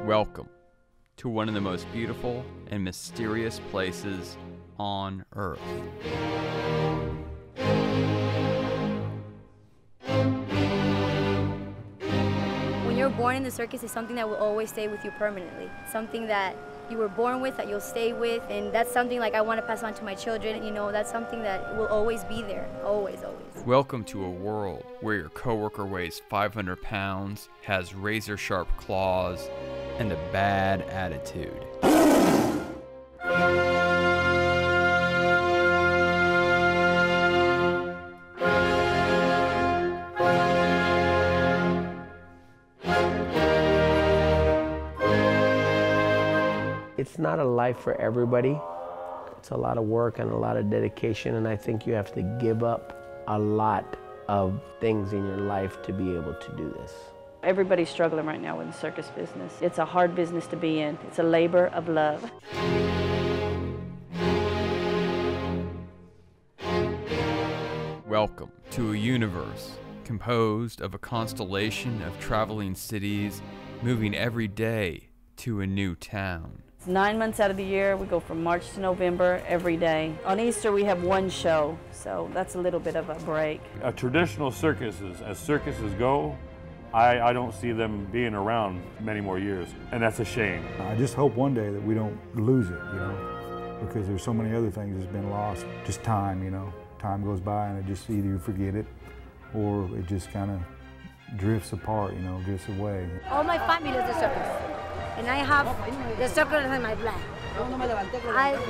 Welcome to one of the most beautiful and mysterious places on Earth. When you're born in the circus, it's something that will always stay with you permanently. Something that you were born with, that you'll stay with, and that's something like I want to pass on to my children. You know, that's something that will always be there, always, always. Welcome to a world where your coworker weighs 500 pounds, has razor-sharp claws, and a bad attitude. It's not a life for everybody. It's a lot of work and a lot of dedication, and I think you have to give up a lot of things in your life to be able to do this. Everybody's struggling right now with the circus business. It's a hard business to be in. It's a labor of love. Welcome to a universe composed of a constellation of traveling cities moving every day to a new town. 9 months out of the year, we go from March to November every day. On Easter, we have one show, so that's a little bit of a break. Traditional circuses, as circuses go, I don't see them being around many more years, and that's a shame. I just hope one day that we don't lose it, you know, because there's so many other things that's been lost. Just time, you know. Time goes by and it just either you forget it or it just kind of drifts apart, you know, drifts away. All my family is the circus, and I have the circus in my blood.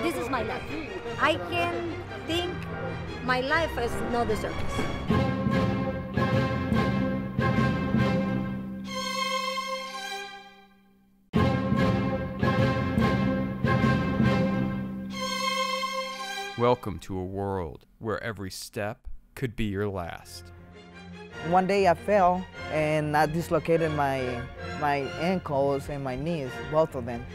This is my life. I can think my life is not the circus. Welcome to a world where every step could be your last. One day I fell and I dislocated my ankles and my knees, both of them.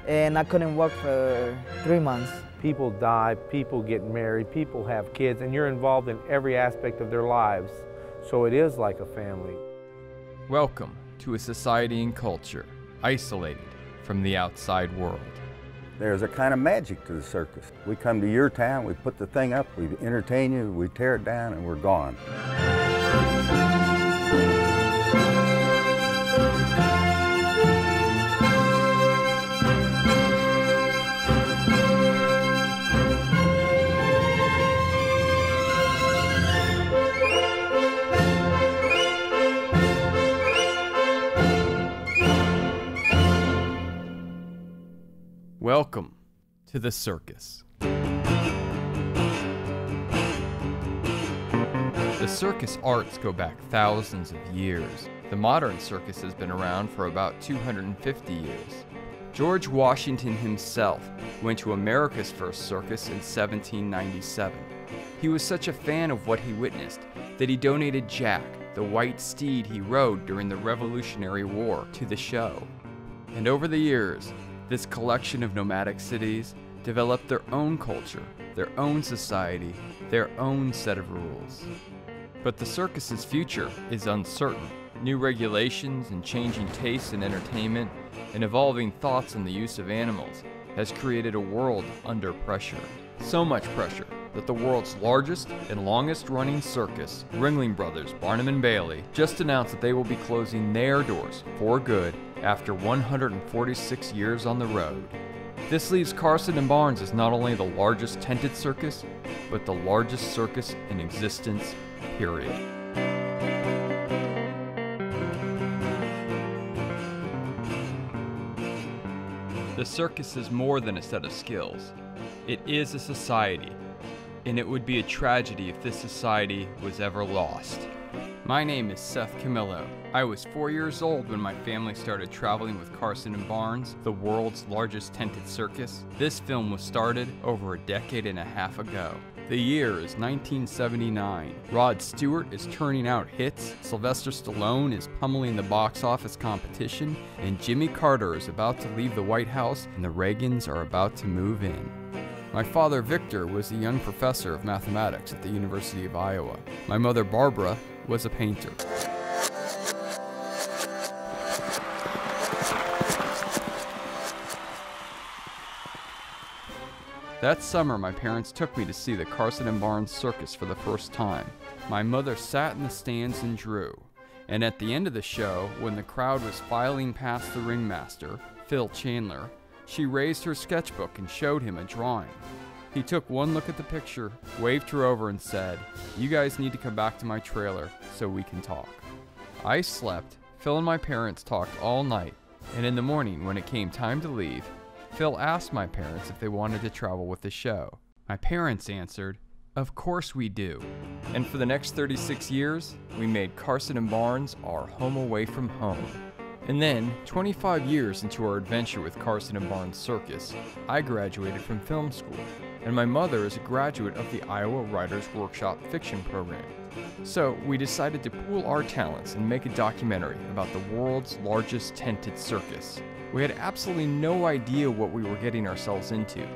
And I couldn't walk for 3 months. People die, people get married, people have kids, and you're involved in every aspect of their lives. So it is like a family. Welcome to a society and culture isolated from the outside world. There's a kind of magic to the circus. We come to your town, we put the thing up, we entertain you, we tear it down, and we're gone. Welcome to the circus. The circus arts go back thousands of years. The modern circus has been around for about 250 years. George Washington himself went to America's first circus in 1797. He was such a fan of what he witnessed that he donated Jack, the white steed he rode during the Revolutionary War, to the show. And over the years, this collection of nomadic cities developed their own culture, their own society, their own set of rules. But the circus's future is uncertain. New regulations and changing tastes in entertainment and evolving thoughts on the use of animals has created a world under pressure. So much pressure that the world's largest and longest running circus, Ringling Brothers Barnum & Bailey, just announced that they will be closing their doors for good after 146 years on the road. This leaves Carson & Barnes as not only the largest tented circus, but the largest circus in existence, period. The circus is more than a set of skills. It is a society, and it would be a tragedy if this society was ever lost. My name is Seth Camillo. I was 4 years old when my family started traveling with Carson & Barnes, the world's largest tented circus. This film was started over a decade and a half ago. The year is 1979. Rod Stewart is turning out hits, Sylvester Stallone is pummeling the box office competition, and Jimmy Carter is about to leave the White House and the Reagans are about to move in. My father, Victor, was a young professor of mathematics at the University of Iowa. My mother, Barbara, was a painter. That summer, my parents took me to see the Carson & Barnes Circus for the first time. My mother sat in the stands and drew. And at the end of the show, when the crowd was filing past the ringmaster, Phil Chandler, she raised her sketchbook and showed him a drawing. He took one look at the picture, waved her over and said, "You guys need to come back to my trailer so we can talk." I slept, Phil and my parents talked all night, and in the morning when it came time to leave, Phil asked my parents if they wanted to travel with the show. My parents answered, "Of course we do." And for the next 36 years, we made Carson & Barnes our home away from home. And then, 25 years into our adventure with Carson & Barnes Circus, I graduated from film school, and my mother is a graduate of the Iowa Writers Workshop fiction program. So we decided to pool our talents and make a documentary about the world's largest tented circus. We had absolutely no idea what we were getting ourselves into,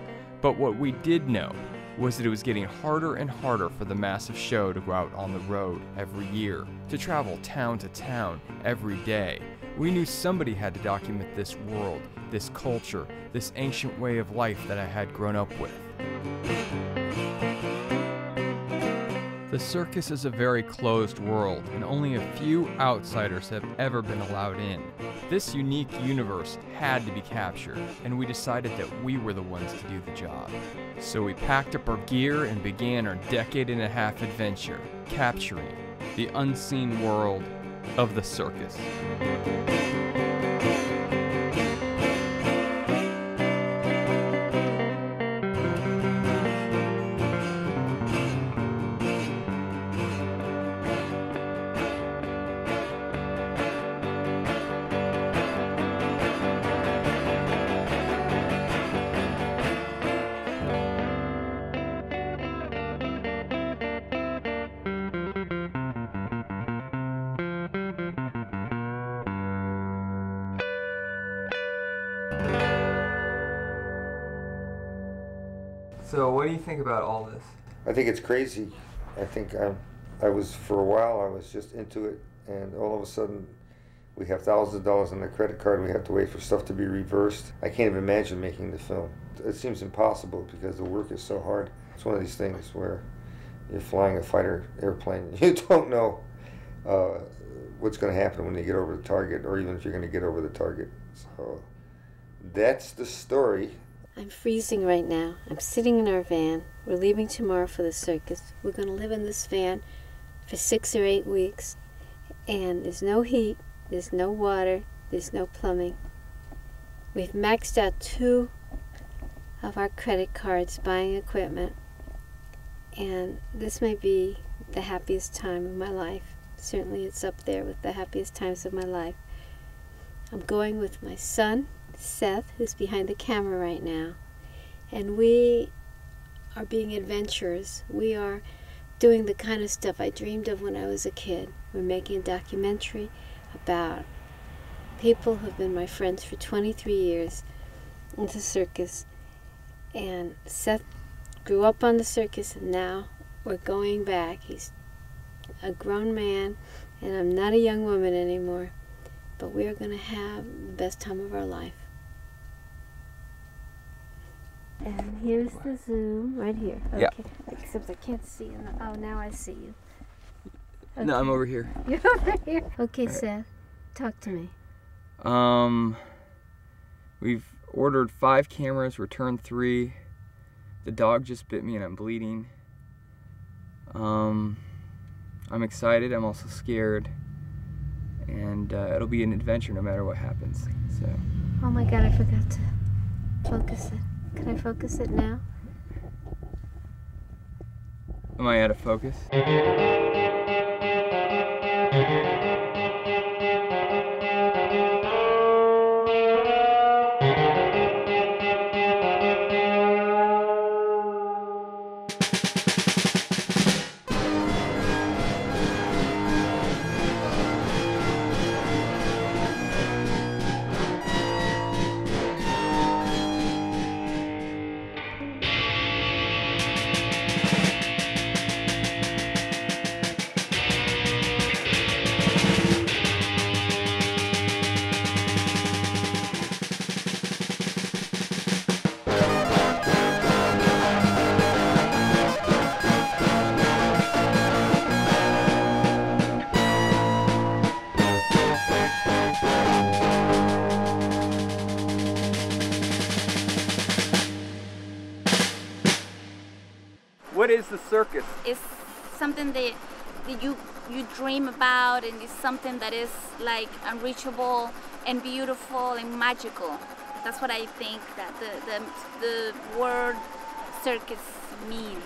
but what we did know was that it was getting harder and harder for the massive show to go out on the road every year, to travel town to town every day. We knew somebody had to document this world, this culture, this ancient way of life that I had grown up with. The circus is a very closed world, and only a few outsiders have ever been allowed in. This unique universe had to be captured, and we decided that we were the ones to do the job. So we packed up our gear and began our decade-and-a-half adventure, capturing the unseen world of the circus. So what do you think about all this? I think it's crazy. I think I was, for a while, I was just into it, and all of a sudden, we have thousands of dollars on the credit card. We have to wait for stuff to be reversed. I can't even imagine making the film. It seems impossible because the work is so hard. It's one of these things where you're flying a fighter airplane. You don't know what's going to happen when you get over the target, or even if you're going to get over the target. So that's the story. I'm freezing right now. I'm sitting in our van. We're leaving tomorrow for the circus. We're going to live in this van for 6 or 8 weeks. And there's no heat, there's no water, there's no plumbing. We've maxed out 2 of our credit cards buying equipment. And this may be the happiest time of my life. Certainly it's up there with the happiest times of my life. I'm going with my son, Seth, who's behind the camera right now, and we are being adventurers. We are doing the kind of stuff I dreamed of when I was a kid. We're making a documentary about people who've been my friends for 23 years in the circus, and Seth grew up on the circus, and now we're going back. He's a grown man, And I'm not a young woman anymore, but we are going to have the best time of our life. And here's the Zoom right here. Okay. Yeah. Except I can't see you. Oh, now I see you. Okay. No, I'm over here. You're over here. Okay, right. Seth, talk to me. We've ordered 5 cameras, returned 3. The dog just bit me and I'm bleeding. I'm excited, I'm also scared. And it'll be an adventure no matter what happens. So. Oh my God, I forgot to focus it. Can I focus it now? Am I out of focus? What is the circus? It's something that you dream about, and it's something that is like unreachable and beautiful and magical. That's what I think that the word circus means.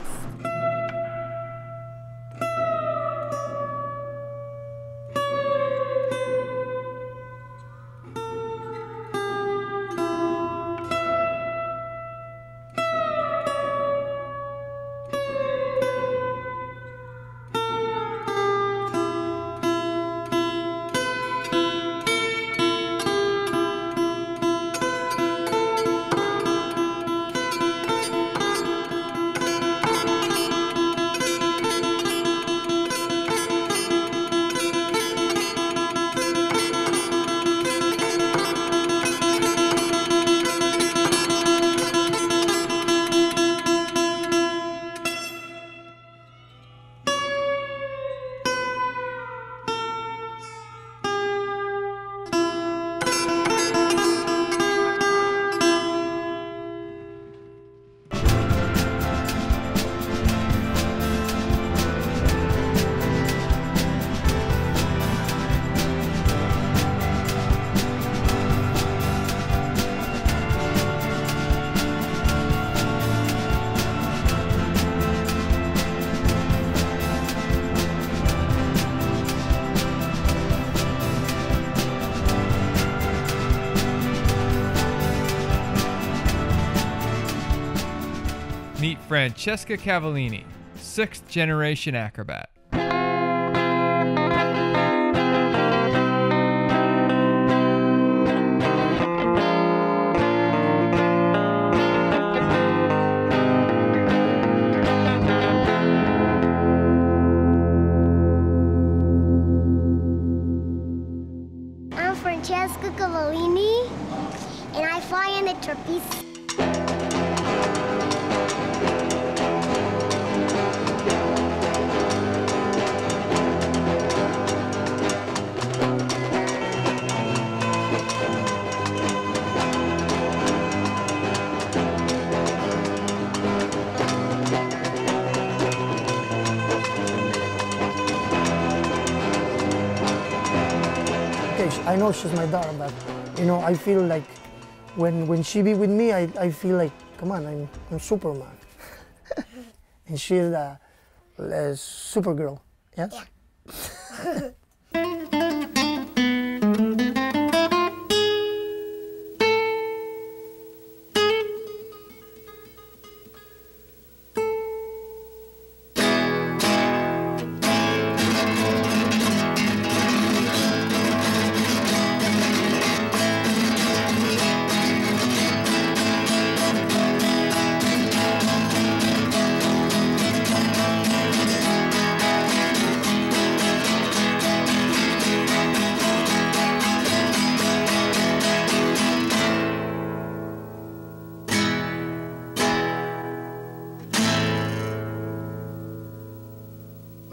Meet Francesca Cavallini, 6th generation acrobat. I'm Francesca Cavallini, and I fly in the trapeze. I know she's my daughter, but I feel like when she be with me, I feel like, come on, I'm Superman. And she's a Supergirl, yes? Yeah.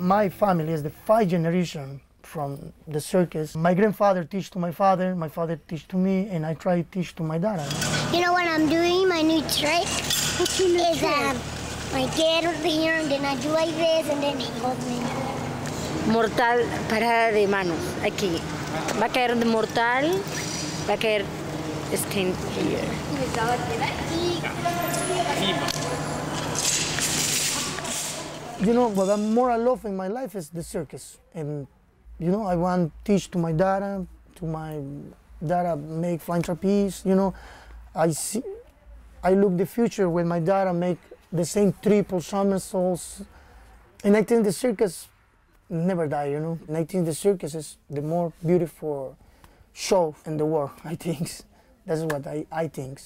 My family is the 5th generation from the circus. My grandfather teach to my father teach to me, and I try to teach to my dad. You know what I'm doing? My new trick is I get over here and then I do like this and then he holds me. Mortal, parada de manos, aquí. Va a caer de mortal, va a caer stand here. You know, what more I love in my life is the circus. And, you know, I want to teach to my dad make flying trapeze, you know. I look the future when my dad make the same triple somersaults. And I think the circus never die, you know. And I think the circus is the more beautiful show in the world, I think. That's what I think.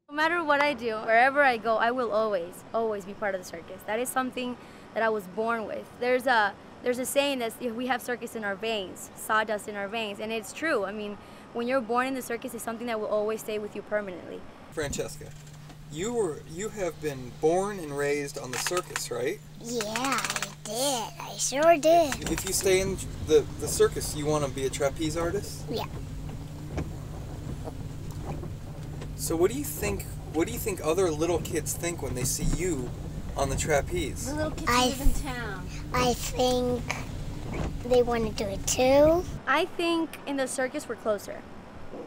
No matter what I do, wherever I go, I will always be part of the circus. That is something that I was born with. There's a saying that we have circus in our veins, sawdust in our veins, and it's true. I mean, when you're born in the circus, it's something that will always stay with you permanently. Francesca, you have been born and raised on the circus, right? Yeah, I did. I sure did. If you stay in the circus, you want to be a trapeze artist? Yeah. So what do you think other little kids think when they see you on the trapeze? The little kids who live in town. I think they want to do it too. I think in the circus we're closer.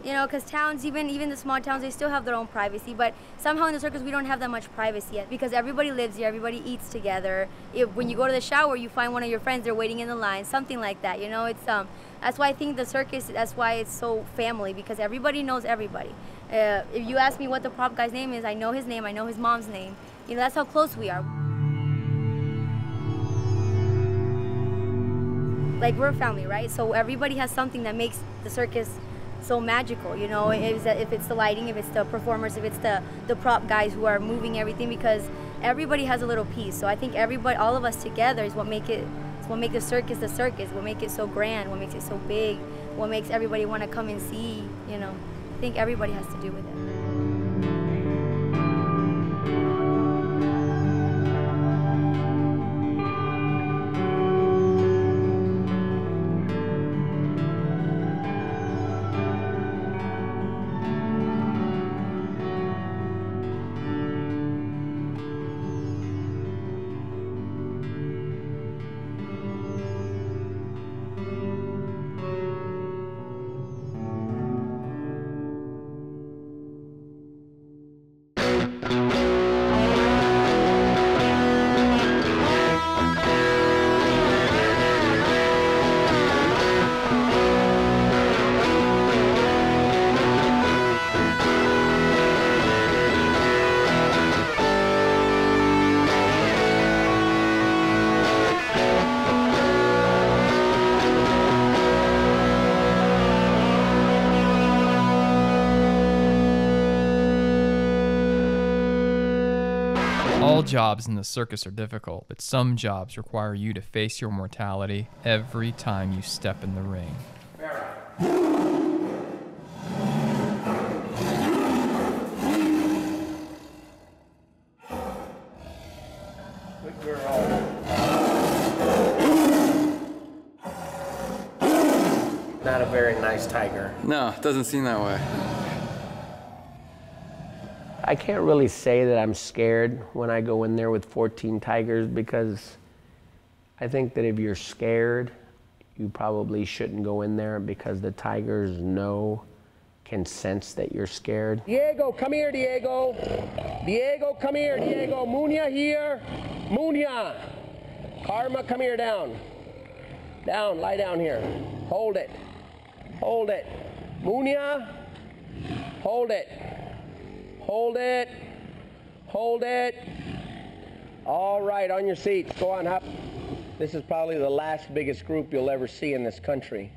You know, because towns, even the small towns, they still have their own privacy. But somehow in the circus we don't have that much privacy yet because everybody lives here, everybody eats together. When you go to the shower, you find one of your friends, they're waiting in the line, something like that. You know, it's that's why I think the circus, that's why it's so family, because everybody knows everybody. If you ask me what the prop guy's name is, I know his name, I know his mom's name. You know, that's how close we are. Like, we're a family, right? So everybody has something that makes the circus so magical, you know, if it's the lighting, if it's the performers, if it's the prop guys who are moving everything, because everybody has a little piece. So I think everybody, all of us together is what make the circus the circus, what makes it so grand, what makes it so big, what makes everybody want to come and see, you know. I think everybody has to do with it. All jobs in the circus are difficult, but some jobs require you to face your mortality every time you step in the ring. Good girl. Not a very nice tiger. No, it doesn't seem that way. I can't really say that I'm scared when I go in there with 14 tigers, because I think that if you're scared, you probably shouldn't go in there, because the tigers can sense that you're scared. Diego, come here, Diego. Diego, come here, Diego. Munya here. Munya. Karma, come here, down. Down, lie down here. Hold it. Hold it. Munya. Hold it. Hold it. Hold it. All right, on your seats. Go on, hop. This is probably the last biggest group you'll ever see in this country.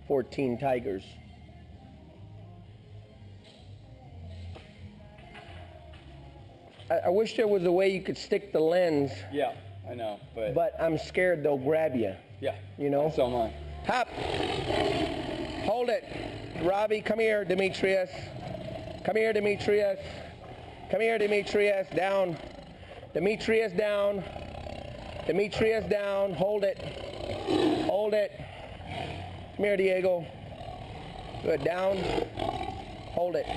14 tigers. I wish there was a way you could stick the lens. Yeah, I know, But I'm scared they'll grab you. Yeah. You know? So am I. Hop. Hold it. Robbie, come here, Demetrius. Come here, Demetrius. Come here, Demetrius. Down. Demetrius, down. Demetrius, down. Hold it. Hold it. Come here, Diego. Good. Down. Hold it.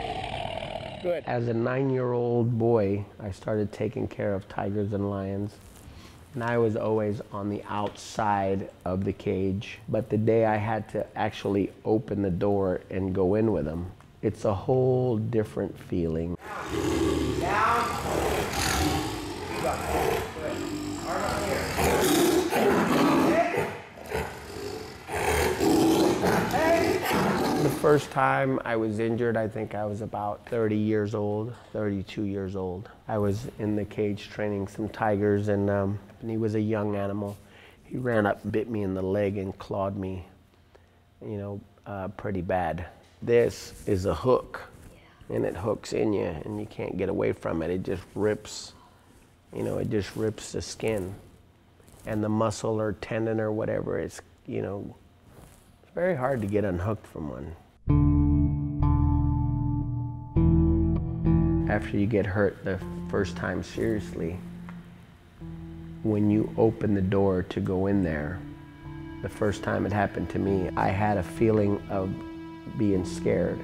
Good. As a 9-year-old boy, I started taking care of tigers and lions. And I was always on the outside of the cage. But the day I had to actually open the door and go in with them, it's a whole different feeling. Down. The first time I was injured, I think I was about 30 years old, 32 years old. I was in the cage training some tigers, and he was a young animal. He ran up, bit me in the leg, and clawed me, pretty bad. This is a hook, and it hooks in you, and you can't get away from it. It just rips, it just rips the skin. And the muscle or tendon or whatever, it's very hard to get unhooked from one. After you get hurt the first time seriously, when you open the door to go in there, the first time it happened to me, I had a feeling of being scared.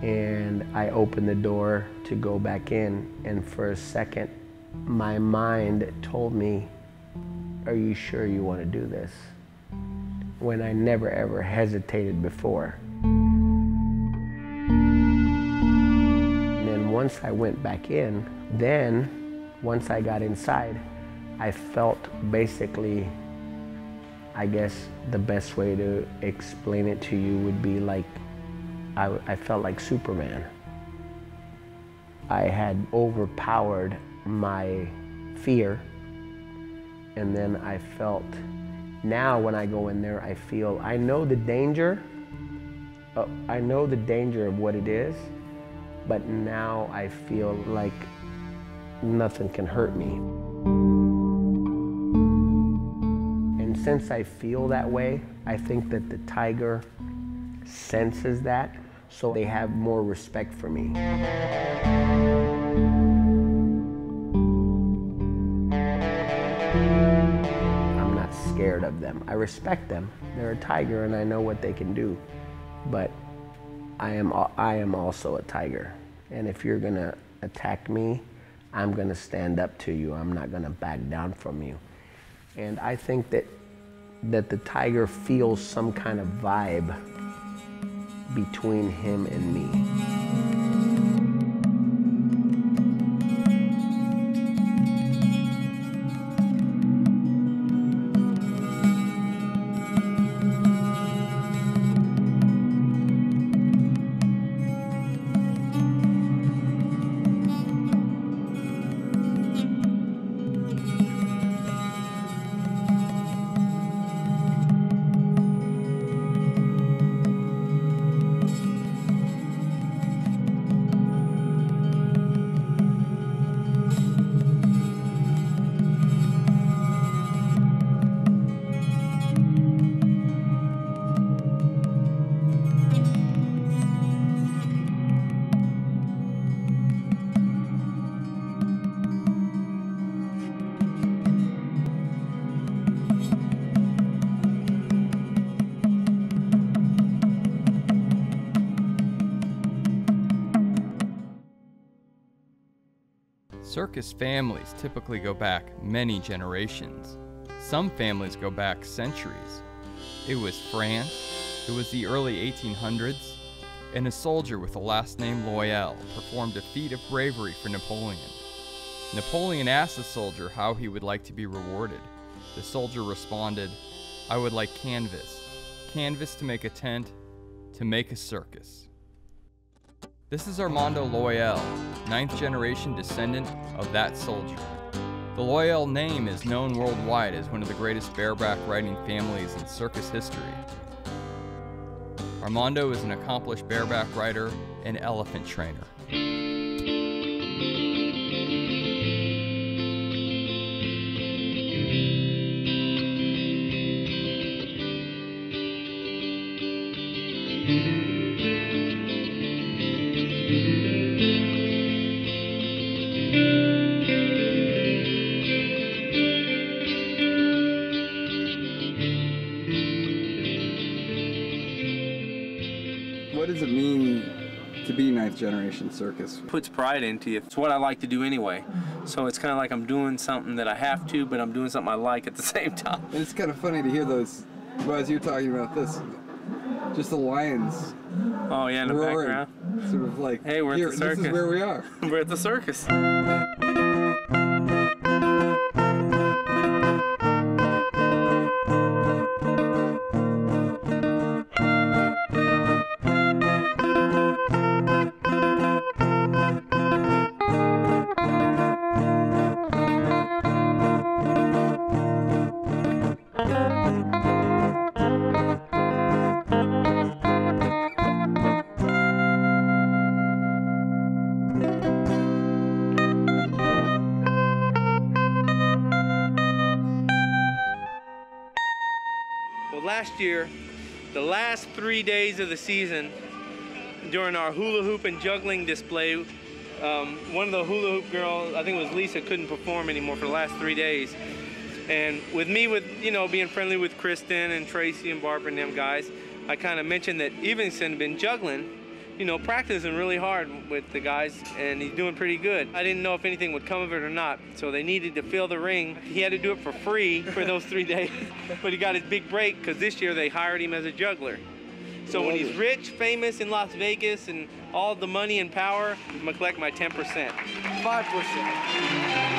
And I opened the door to go back in, and for a second, my mind told me, "Are you sure you want to do this?" When I never ever hesitated before. And then once I went back in, once I got inside, I felt basically, I guess the best way to explain it to you would be like, I felt like Superman. I had overpowered my fear, and then I felt, now when I go in there, I know the danger. I know the danger of what it is, but now I feel like nothing can hurt me. And since I feel that way, I think that the tiger senses that, so they have more respect for me. Scared of them. I respect them. They're a tiger and I know what they can do. But I am also a tiger. And if you're gonna attack me, I'm gonna stand up to you. I'm not gonna back down from you. And I think that the tiger feels some kind of vibe between him and me. Circus families typically go back many generations. Some families go back centuries. It was France, it was the early 1800s, and a soldier with the last name Loyal performed a feat of bravery for Napoleon. Napoleon asked the soldier how he would like to be rewarded. The soldier responded, "I would like canvas. Canvas to make a tent, to make a circus." This is Armando Loyal, 9th generation descendant of that soldier. The Loyal name is known worldwide as one of the greatest bareback riding families in circus history. Armando is an accomplished bareback rider and elephant trainer. What does it mean to be 9th generation circus? Puts pride into you. It's what I like to do anyway. So it's kind of like I'm doing something that I have to, but I'm doing something I like at the same time. And it's kind of funny to hear those, well, as you're talking about this, just the lions. Oh yeah, in the roaring, background. Sort of like, hey, we're at the circus. This is where we are. We're at the circus. Last year, the last 3 days of the season, during our hula hoop and juggling display, one of the hula hoop girls, I think it was Lisa, couldn't perform anymore for the last 3 days. And with me, being friendly with Kristen and Tracy and Barbara and them guys, I kind of mentioned that Evenson had been juggling, practicing really hard with the guys, and he's doing pretty good. I didn't know if anything would come of it or not, so they needed to fill the ring. He had to do it for free for those 3 days, but he got his big break because this year they hired him as a juggler. So when he's rich, famous in Las Vegas, and all the money and power, I'm gonna collect my 10%. 5%.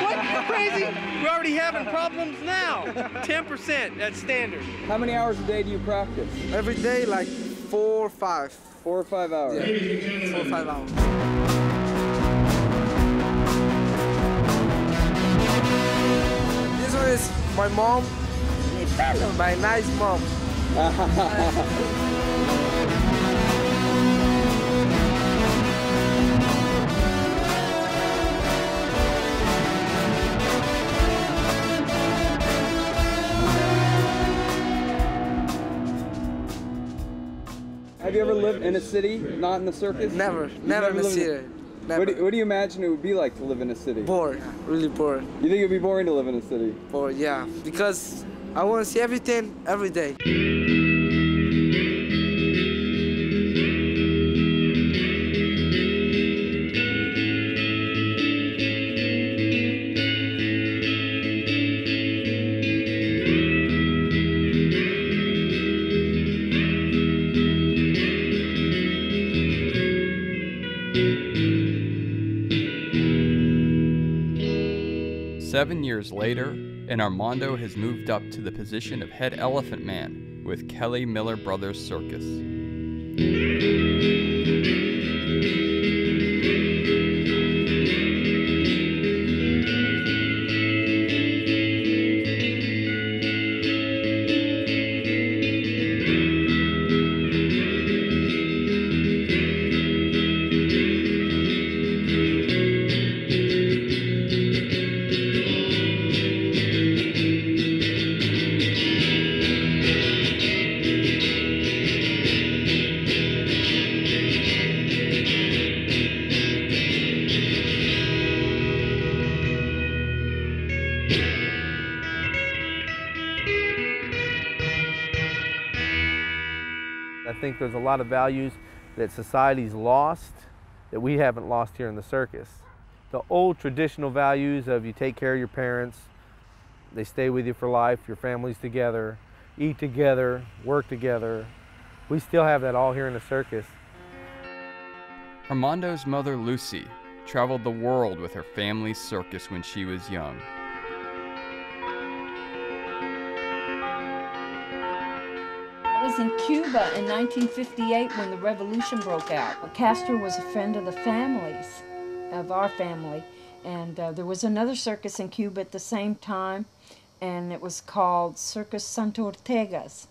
What? You're crazy? We're already having problems now. 10%, that's standard. How many hours a day do you practice? Every day, like 4 or 5. 4 or 5 hours? Yeah, 4 or 5 hours. This one is my mom, my nice mom. Have you ever lived in a city, not in the circus? Never in the city. Never. What do you imagine it would be like to live in a city? Bored, really bored. You think it would be boring to live in a city? Bored, yeah, because I want to see everything every day. 7 years later, and Armando has moved up to the position of head elephant man with Kelly Miller Brothers Circus. 'I think there's a lot of values that society's lost that we haven't lost here in the circus. the old traditional values of you take care of your parents, they stay with you for life, your family's together, eat together, work together. We still have that all here in the circus. Armando's mother, Lucy, traveled the world with her family's circus when she was young. I was in Cuba in 1958 when the revolution broke out. Castor was a friend of the families, of our family, and there was another circus in Cuba at the same time, and it was called Circus Santa Ortega's.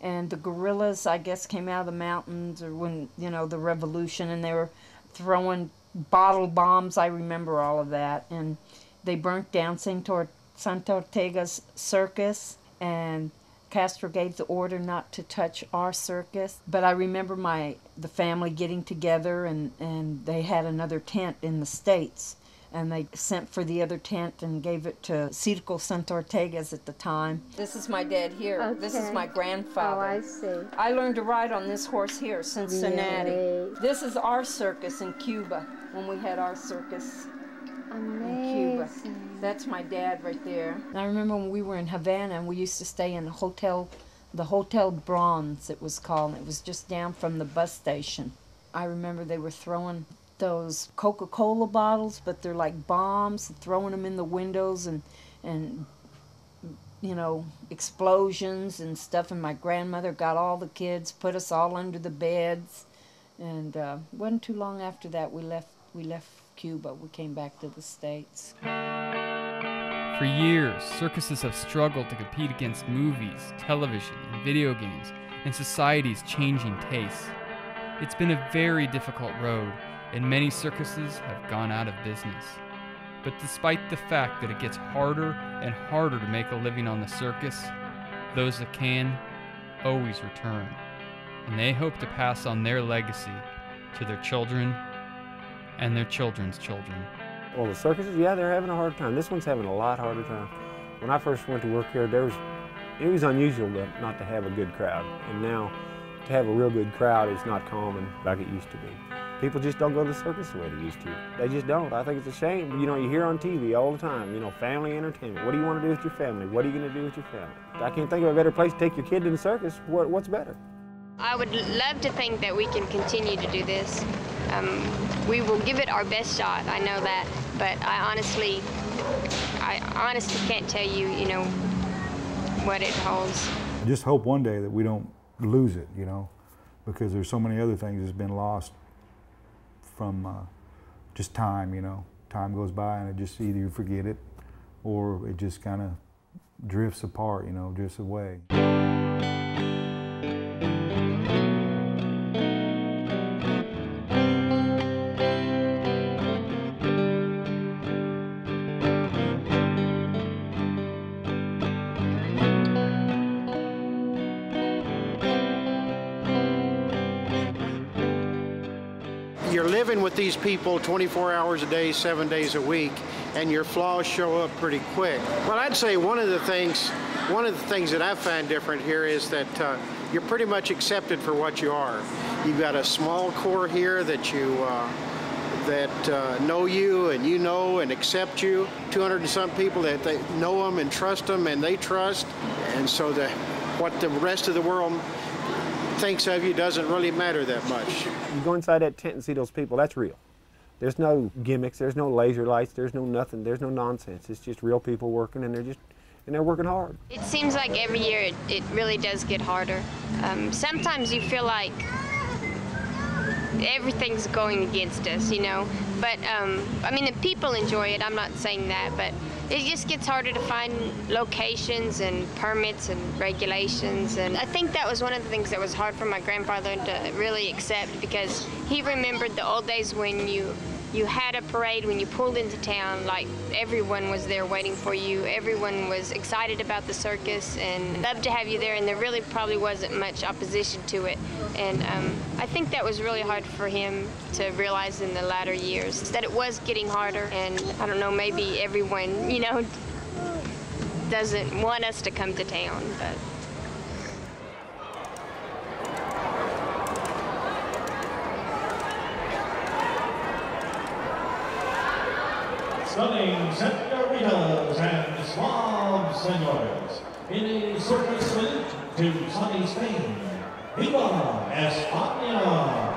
And the guerrillas, I guess, came out of the mountains or when, you know, the revolution, and they were throwing bottle bombs. I remember all of that. And they burnt down Santa Ortega's circus, and Castro gave the order not to touch our circus. But I remember the family getting together, and they had another tent in the States. And they sent for the other tent and gave it to Circus Santa Ortega's at the time. This is my dad here. Okay. This is my grandfather. Oh, I see. I learned to ride on this horse here, Cincinnati. Yay. This is our circus in Cuba, when we had our circus in Cuba. That's my dad right there. I remember when we were in Havana, and we used to stay in the Hotel Bronze, it was called. It was just down from the bus station. I remember they were throwing those Coca-Cola bottles, but they're like bombs, throwing them in the windows, and you know, explosions and stuff. And my grandmother got all the kids, put us all under the beds, and wasn't too long after that we left Cuba. We came back to the States. For years, circuses have struggled to compete against movies, television, and video games, and society's changing tastes. It's been a very difficult road, and many circuses have gone out of business. But despite the fact that it gets harder and harder to make a living on the circus, those that can always return. And they hope to pass on their legacy to their children and their children's children. Well, the circuses, yeah, they're having a hard time. This one's having a lot harder time. When I first went to work here, it was unusual not to have a good crowd. And now, to have a real good crowd is not common like it used to be. People just don't go to the circus the way they used to. They just don't. I think it's a shame. You know, you hear on TV all the time, you know, family entertainment. What do you want to do with your family? What are you going to do with your family? I can't think of a better place to take your kid to the circus. What's better? I would love to think that we can continue to do this. We will give it our best shot, I know that, but I honestly can't tell you, you know, what it holds. I just hope one day that we don't lose it, you know, because there's so many other things that's been lost from just time, you know. Time goes by and it just either you forget it or it just kind of drifts apart, you know, drifts away. You're living with these people 24 hours a day, 7 days a week, and your flaws show up pretty quick. Well, I'd say one of the things that I find different here is that you're pretty much accepted for what you are. You've got a small core here that know you and you know and accept you. 200 and some people that they know them and trust them and they trust, and so what the rest of the world thinks of you doesn't really matter that much. You go inside that tent and see those people, that's real. There's no gimmicks, there's no laser lights, there's no nothing, there's no nonsense. It's just real people working, and they're working hard. It seems like every year it really does get harder. Sometimes you feel like everything's going against us, you know. But, I mean, the people enjoy it, I'm not saying that, but it just gets harder to find locations and permits and regulations. And I think that was one of the things that was hard for my grandfather to really accept, because he remembered the old days when you had a parade, when you pulled into town, like everyone was there waiting for you. Everyone was excited about the circus and loved to have you there, and there really probably wasn't much opposition to it. And I think that was really hard for him to realize in the latter years, that it was getting harder. And I don't know, maybe everyone, you know, doesn't want us to come to town, but. stunning senoritas and suave senores. In a circus salute to sunny Spain. Viva España!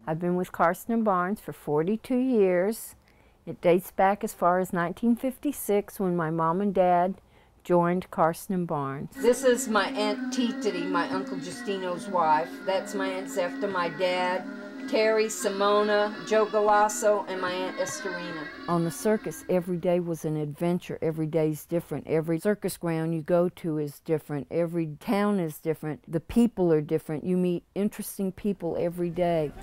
I've been with Carson and Barnes for 42 years. It dates back as far as 1956 when my mom and dad joined Carson and Barnes. This is my Aunt Tititi, my Uncle Justino's wife. That's my Aunt Zefta, my dad, Terry, Simona, Joe Galasso, and my Aunt Estorina. On the circus, every day was an adventure. Every day's different. Every circus ground you go to is different. Every town is different. The people are different. You meet interesting people every day.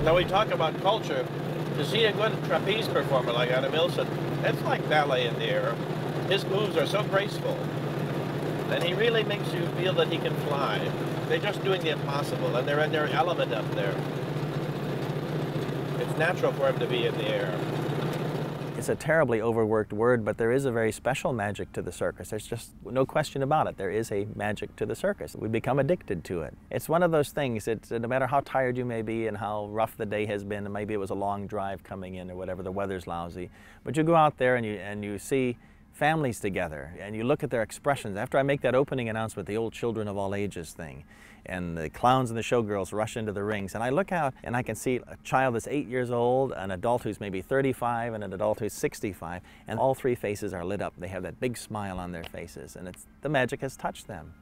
Now we talk about culture. To see a good trapeze performer like Adam Nielsen, it's like ballet in the air. His moves are so graceful, and he really makes you feel that he can fly. They're just doing the impossible, and they're in their element up there. It's natural for him to be in the air. It's a terribly overworked word, but there is a very special magic to the circus. There's just no question about it. There is a magic to the circus. We become addicted to it. It's one of those things, no matter how tired you may be and how rough the day has been, and maybe it was a long drive coming in or whatever, the weather's lousy, but you go out there and you see families together, and you look at their expressions. After I make that opening announcement, the old children of all ages thing, and the clowns and the showgirls rush into the rings, and I look out and I can see a child that's 8 years old, an adult who's maybe 35, and an adult who's 65, and all three faces are lit up. They have that big smile on their faces, and the magic has touched them.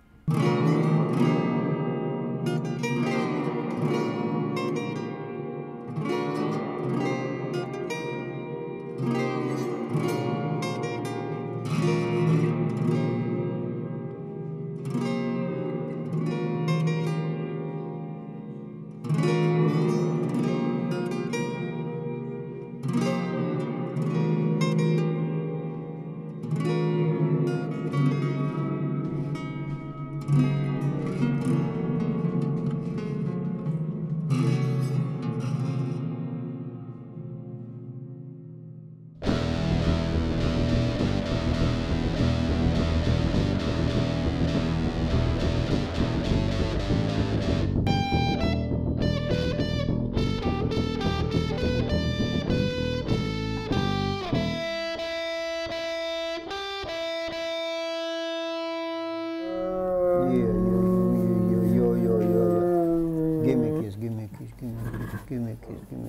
Give me a kiss. Good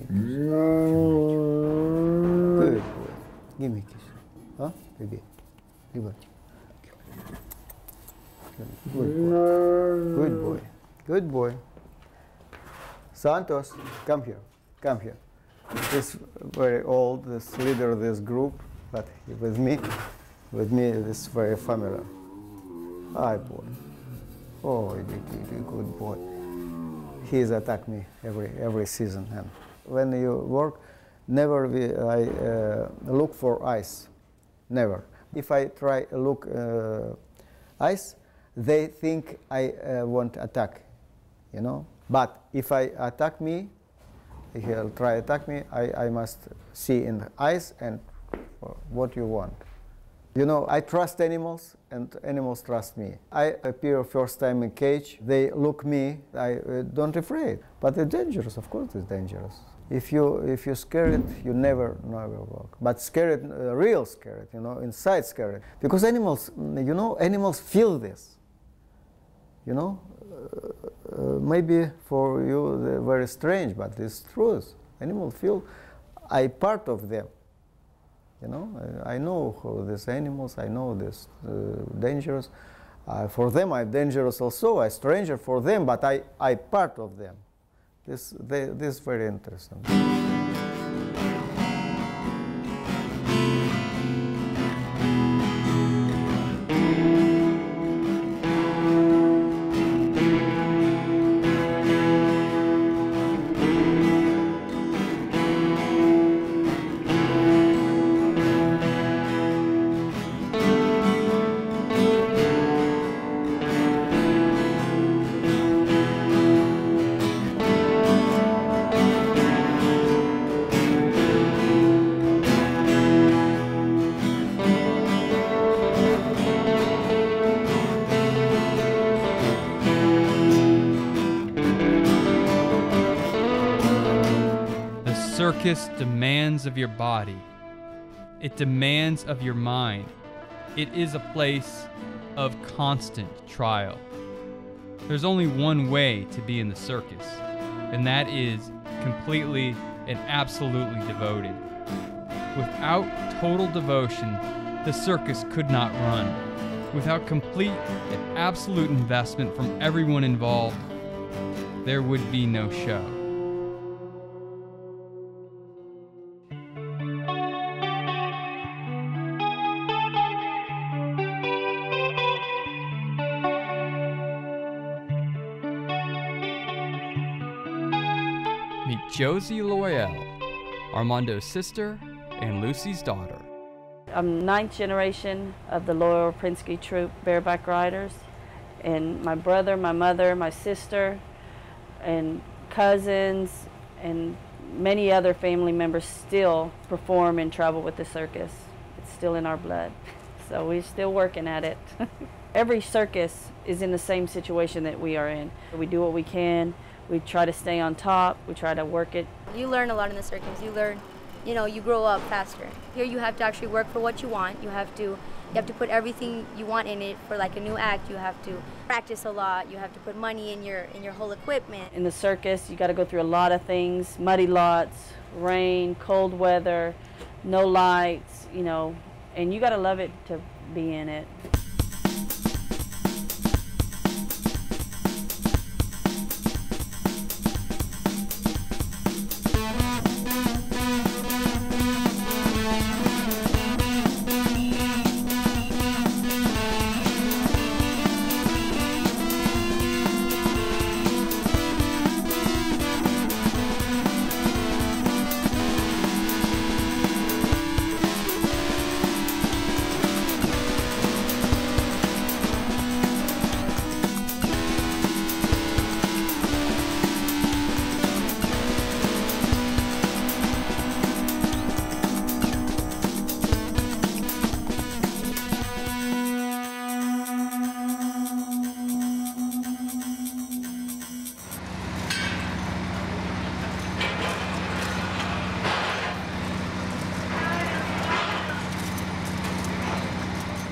boy. Give me a kiss. Huh? Baby. Give it. Good boy. Good boy. Good boy. Santos, come here. Come here. This very old, this leader of this group, but with me, this very familiar. Hi, boy. Oh, good boy. He's attacked me every season. And when you work, never I look for ice. Never. If I try look ice, they think I want attack, you know. But if I attack me, if he'll try attack me, I must see in the eyes and what you want. You know, I trust animals and animals trust me. I appear first time in cage, they look me, I don't afraid. But it's dangerous, of course it's dangerous. If you're scared, you never walk. But scared, real scared, you know, inside scared. Because animals, you know, animals feel this. You know, maybe for you they're very strange, but it's truth. Animals feel I part of them. You know, I know who these animals, I know this dangerous. For them I'm dangerous also, I'm stranger for them, but I part of them. This is very interesting. Circus demands of your body. It demands of your mind. It is a place of constant trial. There's only one way to be in the circus, and that is completely and absolutely devoted. Without total devotion, the circus could not run. Without complete and absolute investment from everyone involved, there would be no show. Meet Josie Loyal, Armando's sister and Lucy's daughter. I'm 9th generation of the Loyal Prinsky Troupe bareback riders, and my brother, my mother, my sister, and cousins, and many other family members still perform and travel with the circus. It's still in our blood, so we're still working at it. Every circus is in the same situation that we are in. We do what we can. We try to stay on top. We try to work it. You learn a lot in the circus. You learn, you know, you grow up faster. Here you have to actually work for what you want. You have to put everything you want in it. For like a new act, you have to practice a lot. You have to put money in your whole equipment. In the circus, you got to go through a lot of things: muddy lots, rain, cold weather, no lights, you know, and you got to love it to be in it.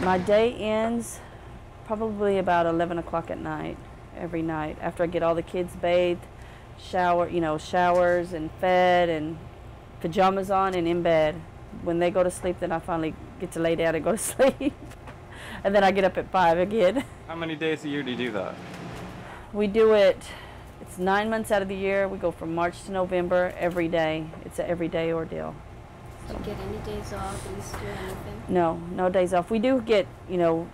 My day ends probably about 11 o'clock at night, every night, after I get all the kids bathed, showers and fed and pajamas on and in bed. When they go to sleep, then I finally get to lay down and go to sleep. And then I get up at 5 again. How many days a year do you do that? We do it, it's 9 months out of the year. We go from March to November every day. It's an everyday ordeal. Do you get any days off, Easter, anything? No, no days off. We do get, you know,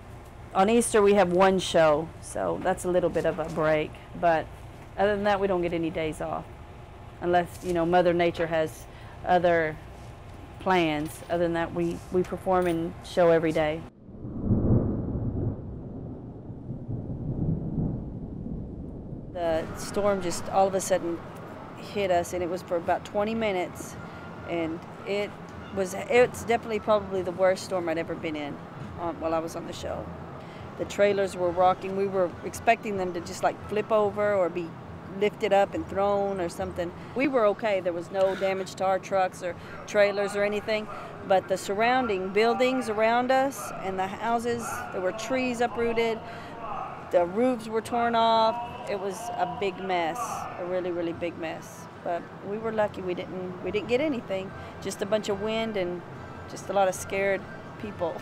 on Easter we have one show, so that's a little bit of a break. But other than that, we don't get any days off. Unless, you know, Mother Nature has other plans. Other than that, we perform and show every day. The storm just all of a sudden hit us, and it was for about 20 minutes, and it's definitely probably the worst storm I'd ever been in while I was on the show. The trailers were rocking. We were expecting them to just like flip over or be lifted up and thrown or something. We were okay. There was no damage to our trucks or trailers or anything, but the surrounding buildings around us and the houses, there were trees uprooted, the roofs were torn off. It was a big mess, a really, really big mess. But we were lucky we didn't get anything. Just a bunch of wind and just a lot of scared people.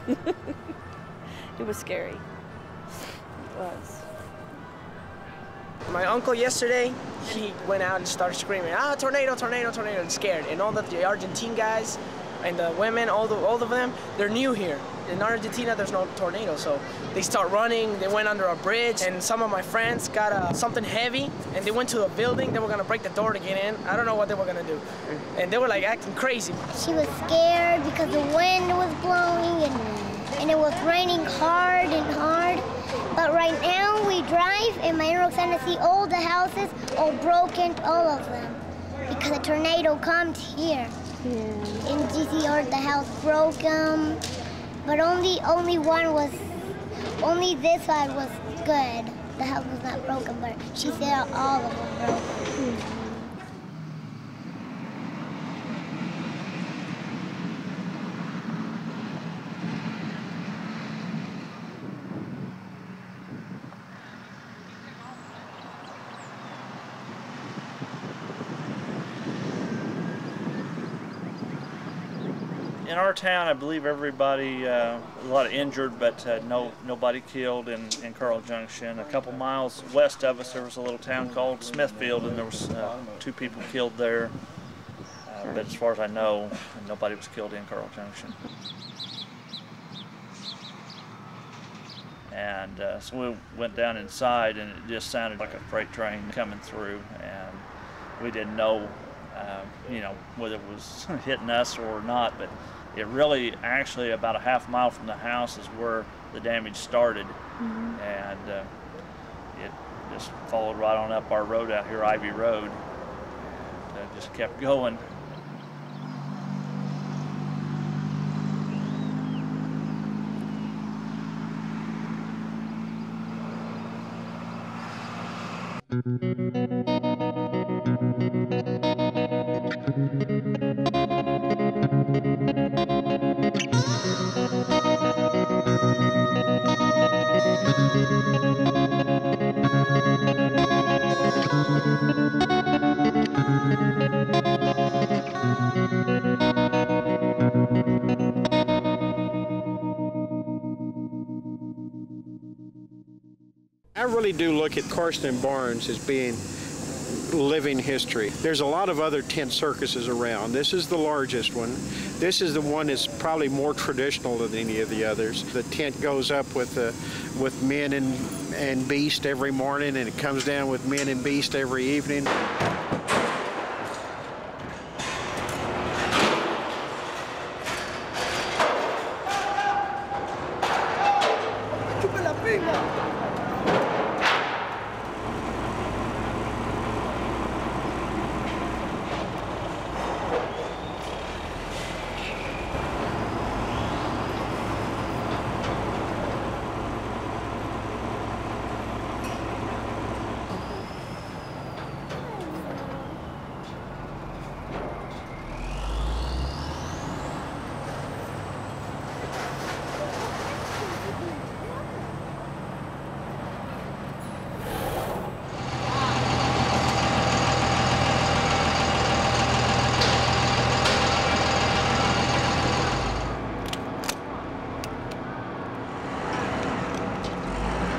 It was scary. It was. My uncle yesterday, he went out and started screaming, "Ah, tornado, tornado, tornado," and scared. And all the Argentine guys and the women, all of them, they're new here. In Argentina, there's no tornado, so they start running. They went under a bridge, and some of my friends got something heavy, and they went to a building. They were gonna break the door to get in. I don't know what they were gonna do, and they were like acting crazy. She was scared because the wind was blowing and it was raining hard and hard. But right now we drive, and my Roxana see all the houses all broken, all of them, because a tornado comes here. Yeah. And GC heard the house broken. But only one was, only this side was good. The house was not broken, but she said all of them broken. In our town, I believe everybody, a lot of injured, but nobody killed in Carl Junction. A couple miles west of us, there was a little town called Smithfield, and there was 2 people killed there. But as far as I know, nobody was killed in Carl Junction. And so we went down inside, and it just sounded like a freight train coming through, and we didn't know, you know, whether it was hitting us or not. But it really, actually, about a half mile from the house is where the damage started. Mm-hmm. And it just followed right on up our road out here, Ivy Road, and just kept going. I really do look at Carson Barnes as being living history. There's a lot of other tent circuses around. This is the largest one. This is the one that's probably more traditional than any of the others. The tent goes up with men and beast every morning, and it comes down with men and beast every evening.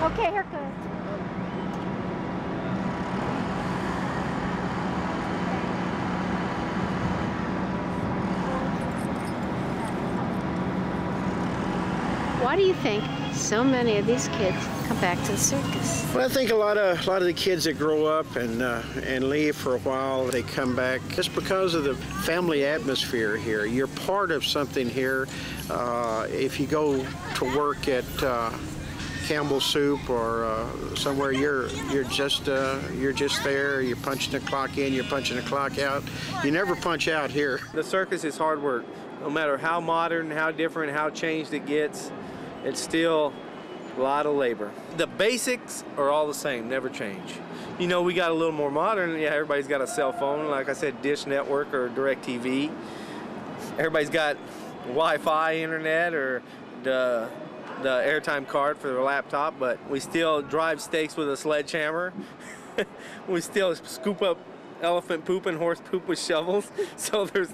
Okay, here goes. Why do you think so many of these kids come back to the circus? Well, I think a lot of the kids that grow up and leave for a while, they come back just because of the family atmosphere here. You're part of something here. If you go to work at Campbell's Soup or somewhere, you're just there. You're punching the clock in, you're punching the clock out. You never punch out here. The circus is hard work. No matter how modern, how different, how changed it gets, it's still a lot of labor. The basics are all the same, never change. You know, we got a little more modern. Yeah, everybody's got a cell phone, like I said, Dish Network or DirecTV. Everybody's got Wi-Fi internet or the airtime card for their laptop, but we still drive stakes with a sledgehammer. We still scoop up elephant poop and horse poop with shovels. So there's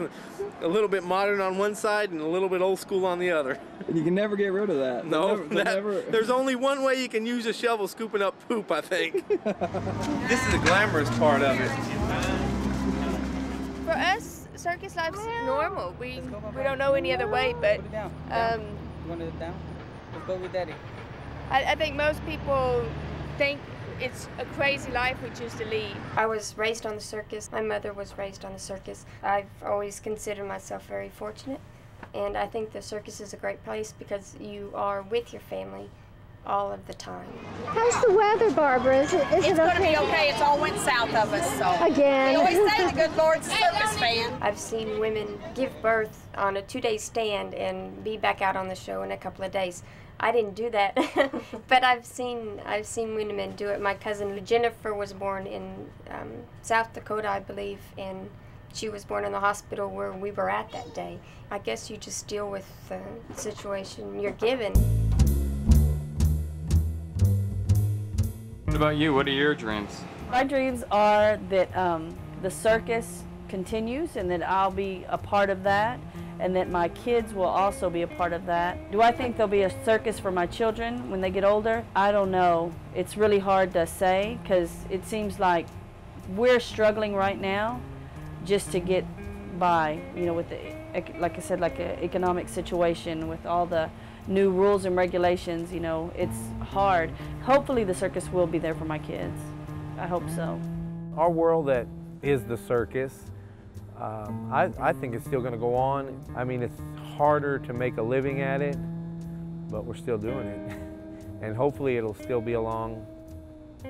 a little bit modern on one side and a little bit old school on the other. You can never get rid of that. No, there's only one way you can use a shovel scooping up poop, I think. This is the glamorous part of it. For us, circus life's normal. We don't know any other way, but You want it down? Let's go with Daddy. I think most people think it's a crazy life we choose to lead. I was raised on the circus. My mother was raised on the circus. I've always considered myself very fortunate, and I think the circus is a great place because you are with your family all of the time. How's the weather, Barbara? Is it It's going to be okay. It's all went south of us, so. Again. We always say the good Lord's a circus fan. I've seen women give birth on a 2-day stand and be back out on the show in a couple of days. I didn't do that, but I've seen women do it. My cousin Jennifer was born in South Dakota, I believe, and she was born in the hospital where we were at that day. I guess you just deal with the situation you're given. What about you? What are your dreams? My dreams are that the circus continues and that I'll be a part of that, and that my kids will also be a part of that. Do I think there'll be a circus for my children when they get older? I don't know. It's really hard to say because it seems like we're struggling right now just to get by, you know, with the, like I said, like an economic situation with all the new rules and regulations, you know, it's hard. Hopefully the circus will be there for my kids. I hope so. Our world that is the circus, I think it's still going to go on. I mean, it's harder to make a living at it, but we're still doing it. And hopefully it'll still be along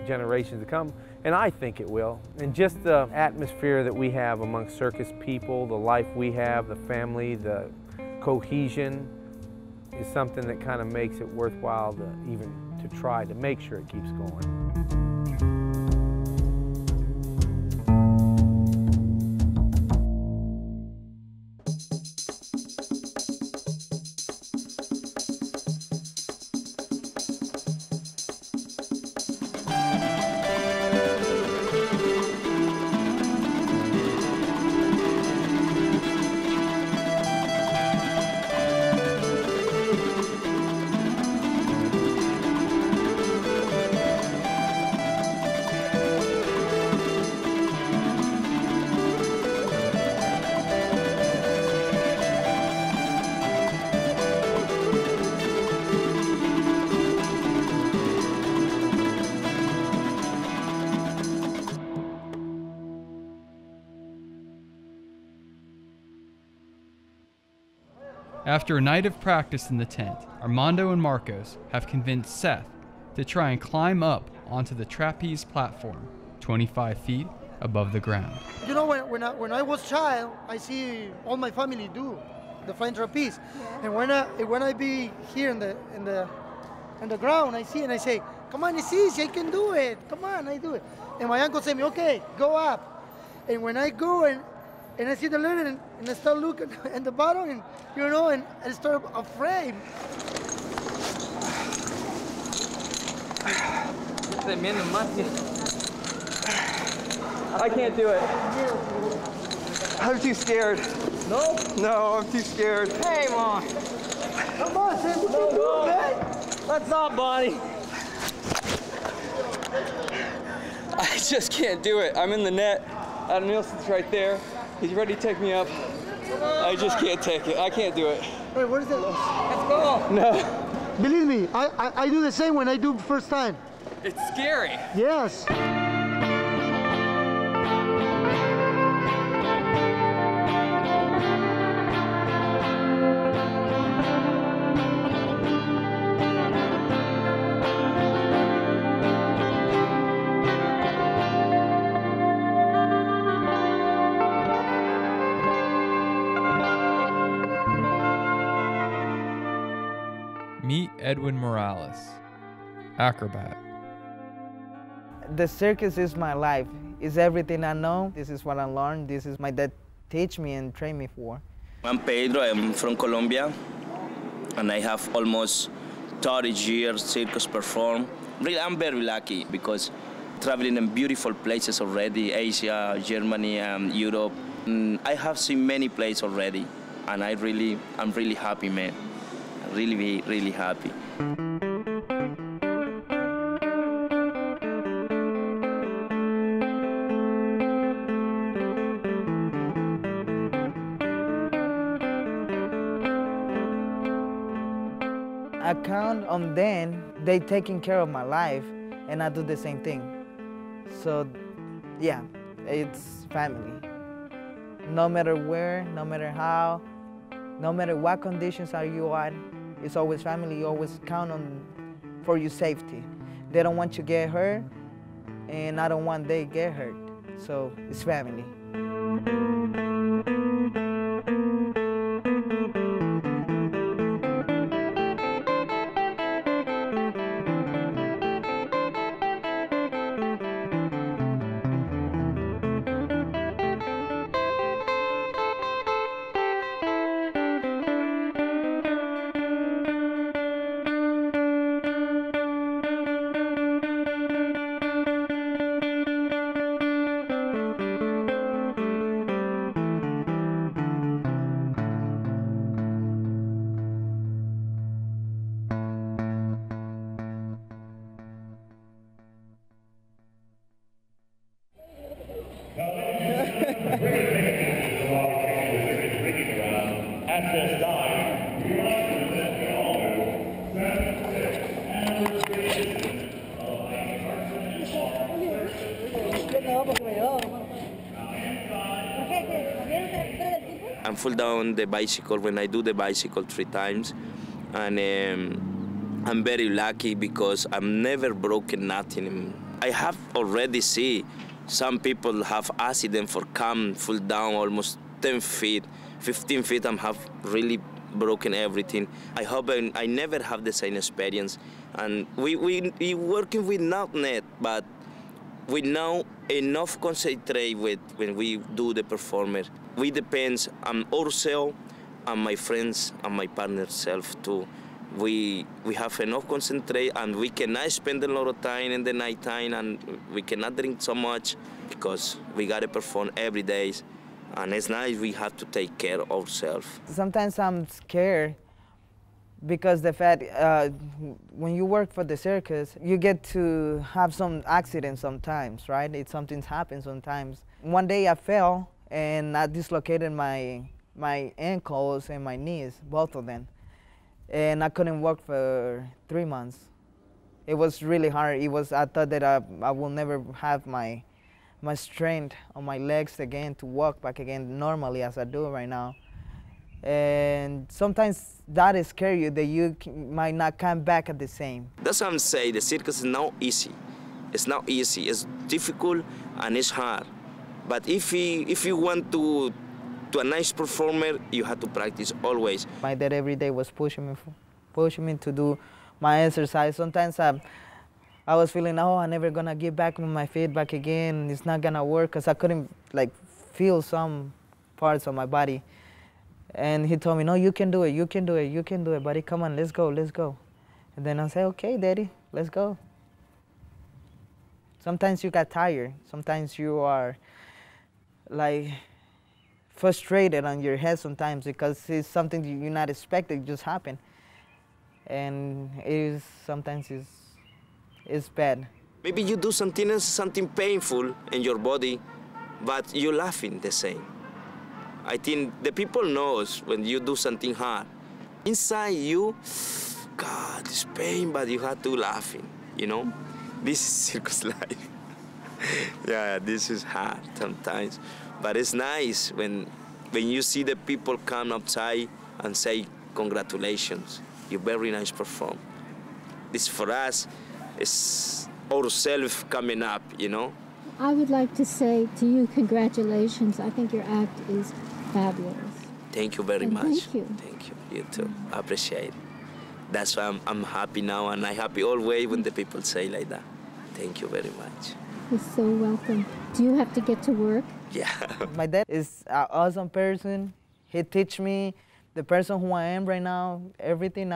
generations to come, and I think it will. And just the atmosphere that we have among circus people, the life we have, the family, the cohesion is something that kind of makes it worthwhile to even to try to make sure it keeps going. After a night of practice in the tent, Armando and Marcos have convinced Seth to try and climb up onto the trapeze platform, 25 feet above the ground. You know, when I was child, I see all my family do the flying trapeze, and when I be here in the ground, I see and I say, "Come on, it's easy, I can do it. Come on, I do it." And my uncle said me, "Okay, go up." And when I go and I see the ladder and I start looking at the bottom, and you know, and I start afraid. I can't do it. I'm too scared. No? No, I'm too scared. Hey, Mom. Come on, Sam, you can do it, man. Let's not, Bonnie. I just can't do it. I'm in the net. Adam Nielsen's right there. He's ready to take me up. I just can't take it. I can't do it. Wait, what is it? Let's go. No. Believe me, I do the same when I do first time. It's scary. Yes. Meet Edwin Morales, acrobat. The circus is my life. It's everything I know. This is what I learned. This is my dad teach me and train me for. I'm Pedro. I'm from Colombia, and I have almost 30 years circus perform. Really, I'm very lucky because traveling in beautiful places already, Asia, Germany, Europe. I have seen many places already, and I'm really happy, man. Really, really happy. I count on them. They taking care of my life, and I do the same thing. So, yeah, it's family. No matter where, no matter how, no matter what conditions are you on, it's always family. You always count on for your safety. They don't want you to get hurt, and I don't want they get hurt. So it's family. I'm fall down the bicycle when I do the bicycle 3 times, and I'm very lucky because I've never broken nothing. I have already seen some people have accident for come fall down almost 10 feet, 15 feet. I have really broken everything. I hope I never have the same experience. And we working with not net, but we know enough concentrate with when we do the performer. We depends on ourselves and my friends and my partner self too. We have enough concentrate, and we cannot spend a lot of time in the night time, and we cannot drink so much because we gotta perform every day. And it's nice we have to take care of ourselves. Sometimes I'm scared because the fact when you work for the circus, you get to have some accidents sometimes, right? Something's happened sometimes. One day I fell and I dislocated my ankles and my knees, both of them. And I couldn't walk for 3 months. It was really hard. I thought that I will never have my strength on my legs again to walk back again normally as I do right now. And sometimes that is scary you, that you might not come back at the same. That's what I'm saying. The circus is not easy. It's not easy. It's difficult and it's hard. But if you want to a nice performer, you have to practice always. My dad every day was pushing me to do my exercise. Sometimes I was feeling, oh, I'm never gonna get back on my feet back again. It's not gonna work, because I couldn't feel some parts of my body. And he told me, no, you can do it, you can do it, you can do it, buddy. Come on, let's go, let's go. And then I said, okay, Daddy, let's go. Sometimes you got tired. Sometimes you are frustrated on your head sometimes because it's something you're not expecting just happened. And sometimes it's bad. Maybe you do something painful in your body, but you're laughing the same. I think the people knows when you do something hard. Inside you, God, it's pain, but you have to laughing, you know? This is circus life. Yeah, this is hard sometimes, but it's nice when you see the people come outside and say, congratulations, you very nice perform. This for us is ourselves coming up, you know? I would like to say to you, congratulations. I think your act is fabulous. Thank you very And much. thank you. Thank you. You too. I appreciate it. That's why I'm happy now, and I'm happy always when the people say like that. Thank you very much. You're so welcome. Do you have to get to work? Yeah. My dad is an awesome person. He teach me the person who I am right now, everything.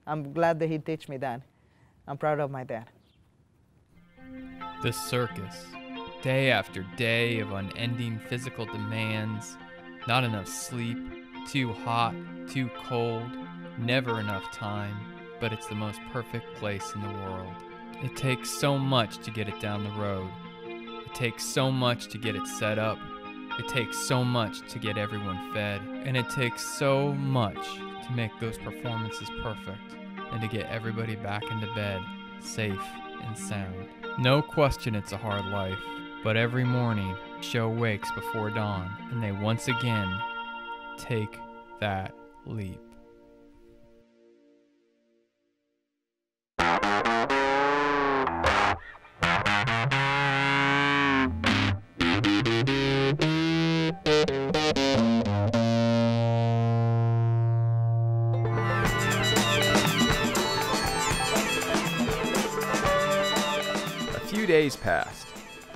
I'm glad that he teach me that. I'm proud of my dad. The circus. Day after day of unending physical demands, not enough sleep, too hot, too cold, never enough time, but it's the most perfect place in the world. It takes so much to get it down the road. It takes so much to get it set up. It takes so much to get everyone fed. And it takes so much to make those performances perfect and to get everybody back into bed, safe and sound. No question it's a hard life, but every morning, the show wakes before dawn, and they once again take that leap. A few days passed,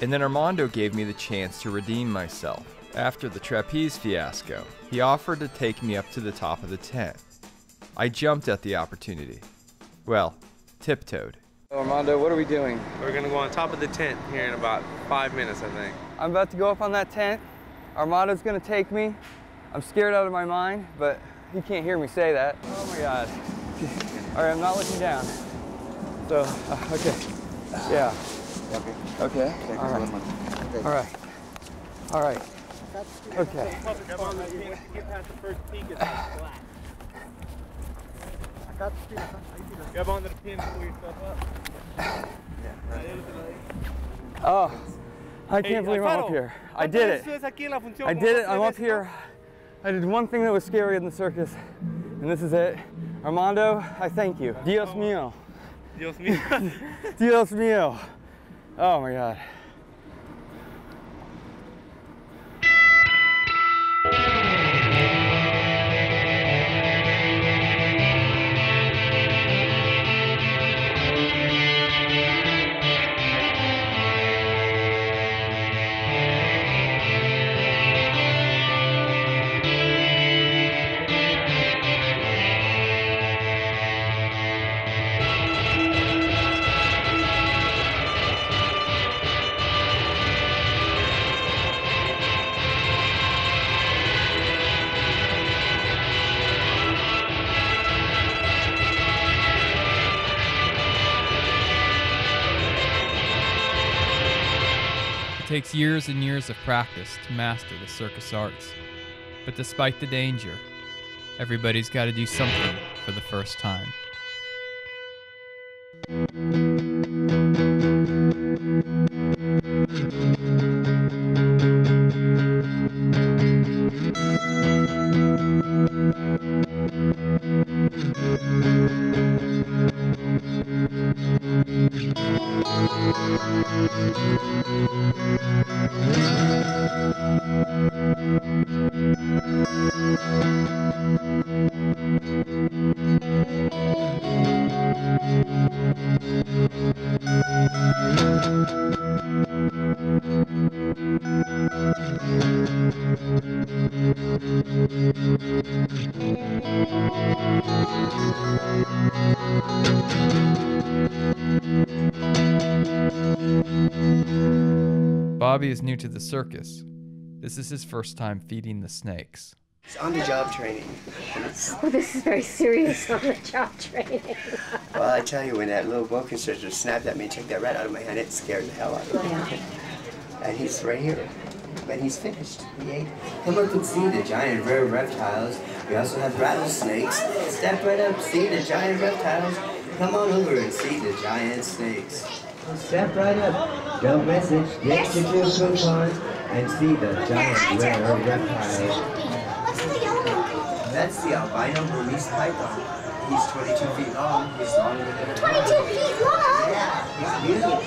and then Armando gave me the chance to redeem myself. After the trapeze fiasco, he offered to take me up to the top of the tent. I jumped at the opportunity. Well, tiptoed. Armando, what are we doing? We're gonna go on top of the tent here in about 5 minutes, I think. I'm about to go up on that tent. Armando's gonna take me. I'm scared out of my mind, but he can't hear me say that. Oh my God. All right, I'm not looking down. So, okay. Yeah. Okay. All right. All right. All right. Okay. Grab on the pin, get past the first peak, it's flat. Grab onto the pin, pull yourself up. Oh, I can't believe I'm up here. I did it. I did it. I'm up here. I did one thing that was scary in the circus, and this is it. Armando, I thank you. Dios mío. Dios mío. Dios mío. Oh my God. It takes years and years of practice to master the circus arts. But despite the danger, everybody's got to do something for the first time. Bobby is new to the circus. This is his first time feeding the snakes. It's on-the-job training. Oh, this is very serious on-the-job training. Well, I tell you, when that little boa constrictor snapped at me and took that rat out of my hand, it scared the hell out of me. Yeah. And he's right here. and he's finished. He ate. Come up and see the giant rare reptiles. We also have rattlesnakes. Step right up, see the giant reptiles. Come on over and see the giant snakes. Step right up. Don't miss it. Get your 2 coupons and see the giant rare reptiles. What's the yellow one called? That's the albino Burmese python. He's 22 feet long. He's longer than a 22 feet long? Yeah, he's beautiful.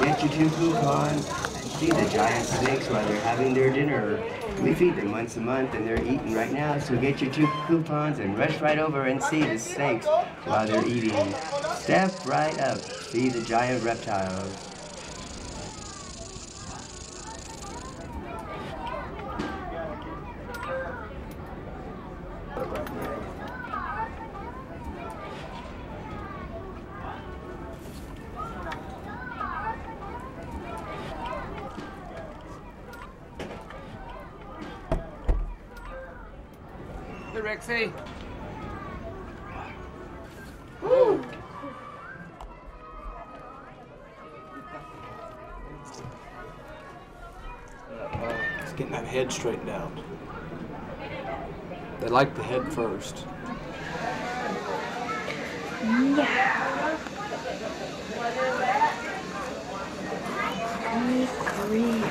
Get your 2 coupons and see the giant snakes while they're having their dinner. We feed them once a month and they're eating right now, so get your 2 coupons and rush right over and see the snakes while they're eating. Step right up, see the giant reptiles. Hey, Rexy. Woo. It's getting that head straightened out. They like the head first. Yeah. Good grief.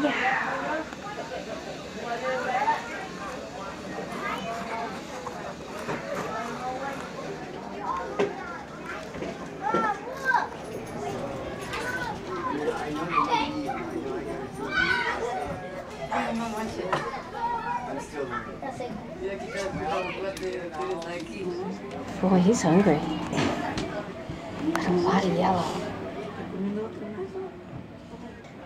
Yeah. Boy, he's hungry. Got a lot of yellow.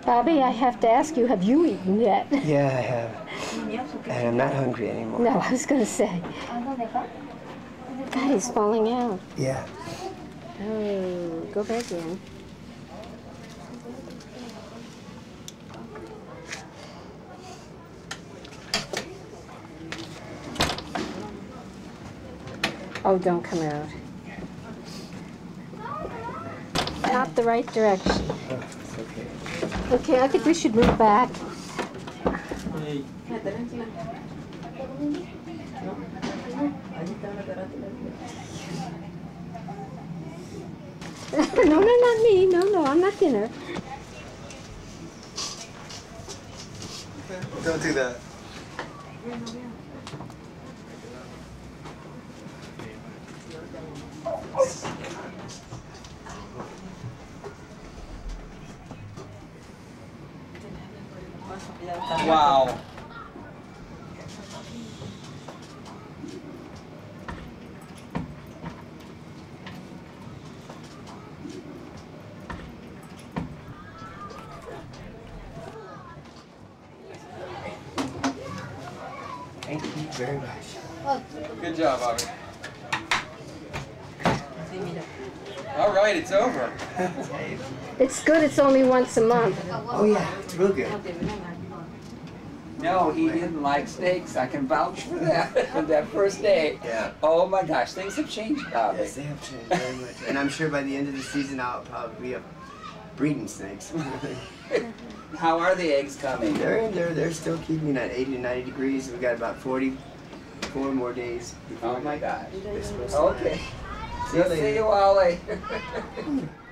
Bobby, I have to ask you, have you eaten yet? Yeah, I have. And I'm not hungry anymore. No, I was going to say. God, he's falling out. Yeah. Oh, go back in. Oh, don't come out. Not the right direction. Oh, it's okay. Okay, I think we should move back. No, not me. No, I'm not dinner. Don't do that. Wow. Thank you very much. Good job, Bobby. All right, it's over. It's good it's only once a month. Oh yeah, it's real good. No, he didn't like snakes. I can vouch for that. From that first day. Yeah. Oh my gosh, things have changed, Bobby. Yes, they have changed very much. And I'm sure by the end of the season I'll probably be up breeding snakes. How are the eggs coming? They're in there. They're still keeping at 80 to 90 degrees. We've got about 44 more days. Oh my gosh. Okay. See you all later.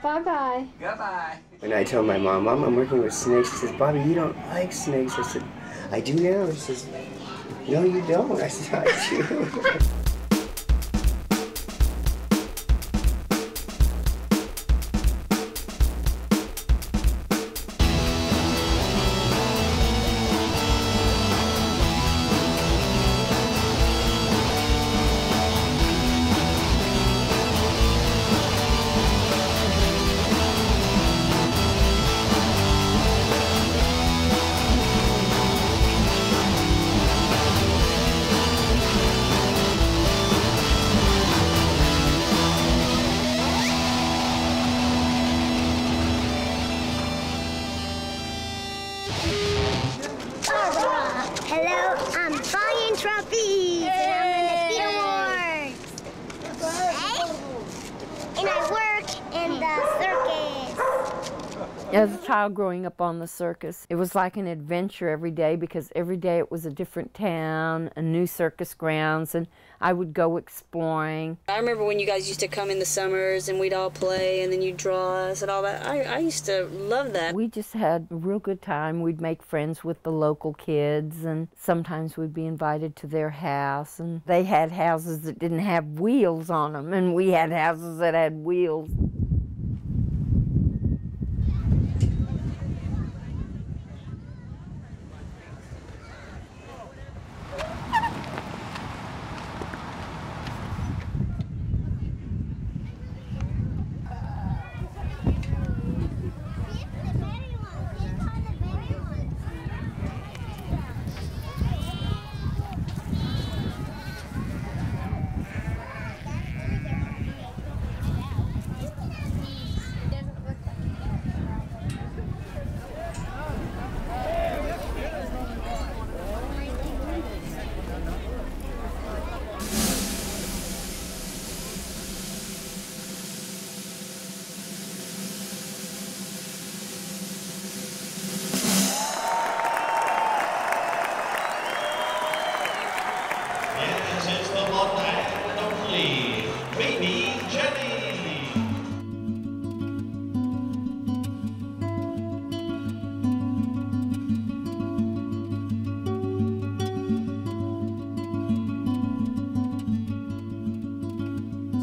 Bye-bye. Goodbye. When I told my mom, Mom, I'm working with snakes, she says, Bobby, you don't like snakes. I said, I do now. She says, no, you don't. I said, I do. Hello, I'm buying trophies, and I'm in the Speed Awards. Hey? And I work in the circus. As a child growing up on the circus, it was like an adventure every day because every day it was a different town, a new circus grounds, and I would go exploring. I remember when you guys used to come in the summers and we'd all play and then you'd draw us and all that. I used to love that. We just had a real good time. We'd make friends with the local kids, and sometimes we'd be invited to their house, and they had houses that didn't have wheels on them, and we had houses that had wheels.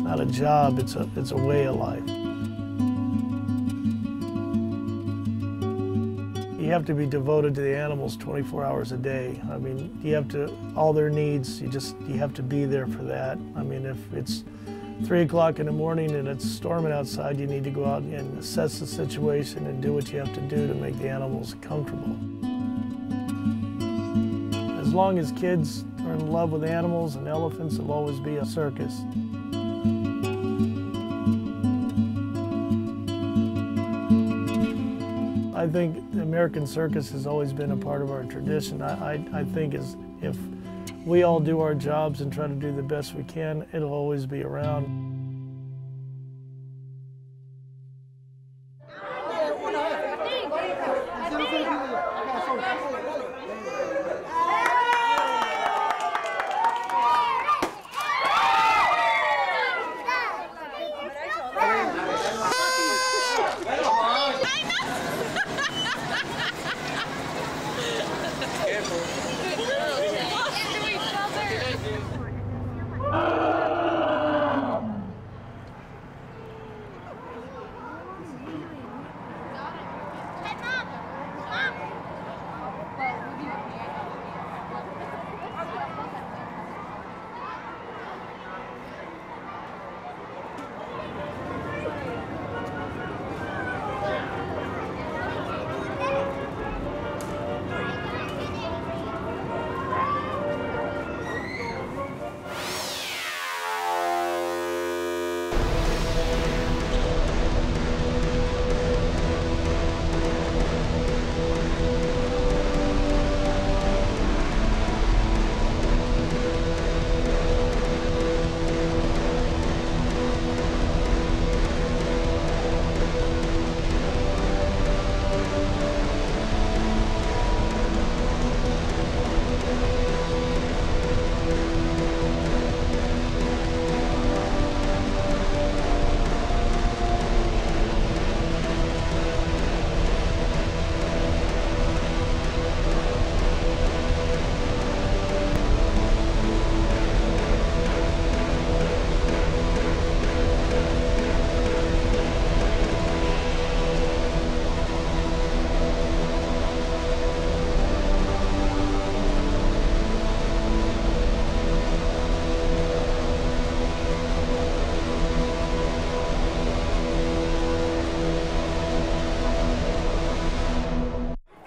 Not a job, it's a way of life. You have to be devoted to the animals 24 hours a day. I mean, you have to, all their needs, you have to be there for that. I mean, if it's 3 o'clock in the morning and it's storming outside, you need to go out and assess the situation and do what you have to do to make the animals comfortable. As long as kids are in love with animals and elephants, there'll always be a circus. I think the American circus has always been a part of our tradition. I think if we all do our jobs and try to do the best we can, it'll always be around.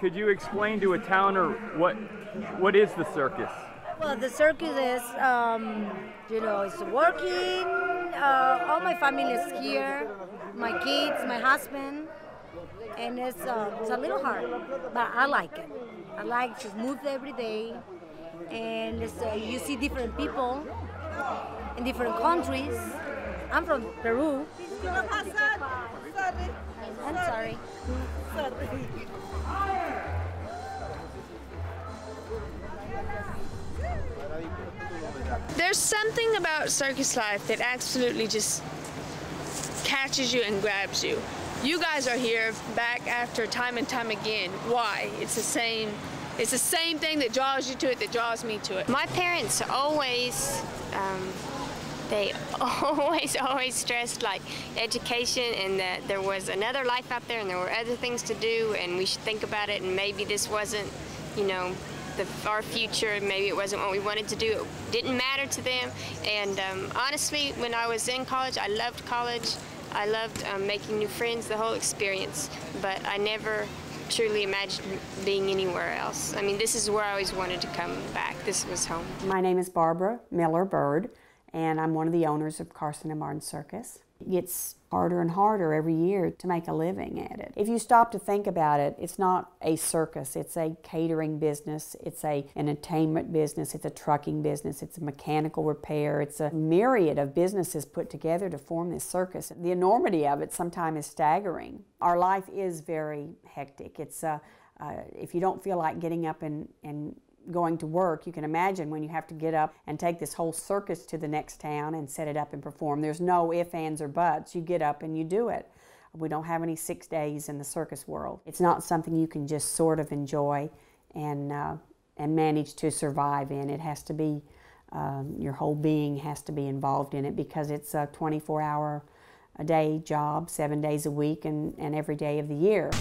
Could you explain to a towner what is the circus? Well, the circus is, it's working. All my family is here, my kids, my husband, and it's a little hard, but I like it. I like to move every day, and you see different people in different countries. I'm from Peru. I'm sorry. There's something about circus life that absolutely just catches you and grabs you. You guys are here back after time and time again. Why? It's the same thing that draws you to it, that draws me to it. My parents always, they always stressed like education and that there was another life out there and there were other things to do and we should think about it, and maybe this wasn't, you know, our future, maybe it wasn't what we wanted to do. It didn't matter to them. And honestly, when I was in college, I loved college. I loved making new friends, the whole experience, but I never truly imagined being anywhere else. I mean, this is where I always wanted to come back. This was home. My name is Barbara Miller-Bird, and I'm one of the owners of Carson and Martin Circus. It gets harder and harder every year to make a living at it. If you stop to think about it, it's not a circus, it's a catering business, it's an entertainment business, it's a trucking business, it's a mechanical repair, it's a myriad of businesses put together to form this circus. The enormity of it sometimes is staggering. Our life is very hectic. It's if you don't feel like getting up and going to work, you can imagine when you have to get up and take this whole circus to the next town and set it up and perform. There's no ifs, ands, or buts. You get up and you do it. We don't have any 6 days in the circus world. It's not something you can just sort of enjoy and manage to survive in. It has to be, your whole being has to be involved in it because it's a 24-hour-a-day job, 7 days a week, and every day of the year.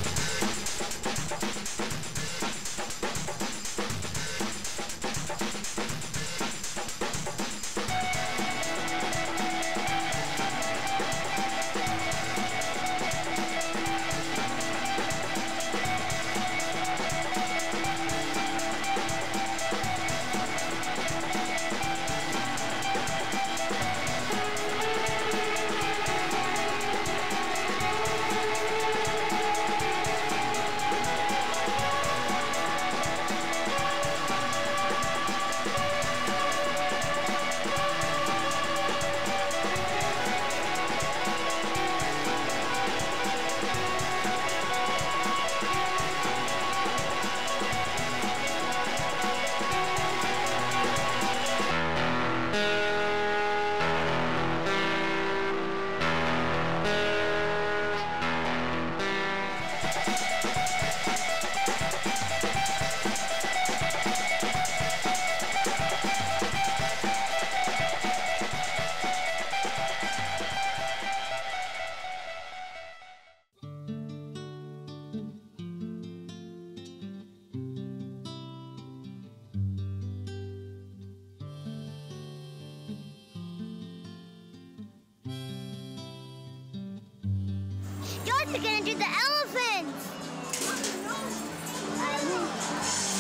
We're gonna do the elephants!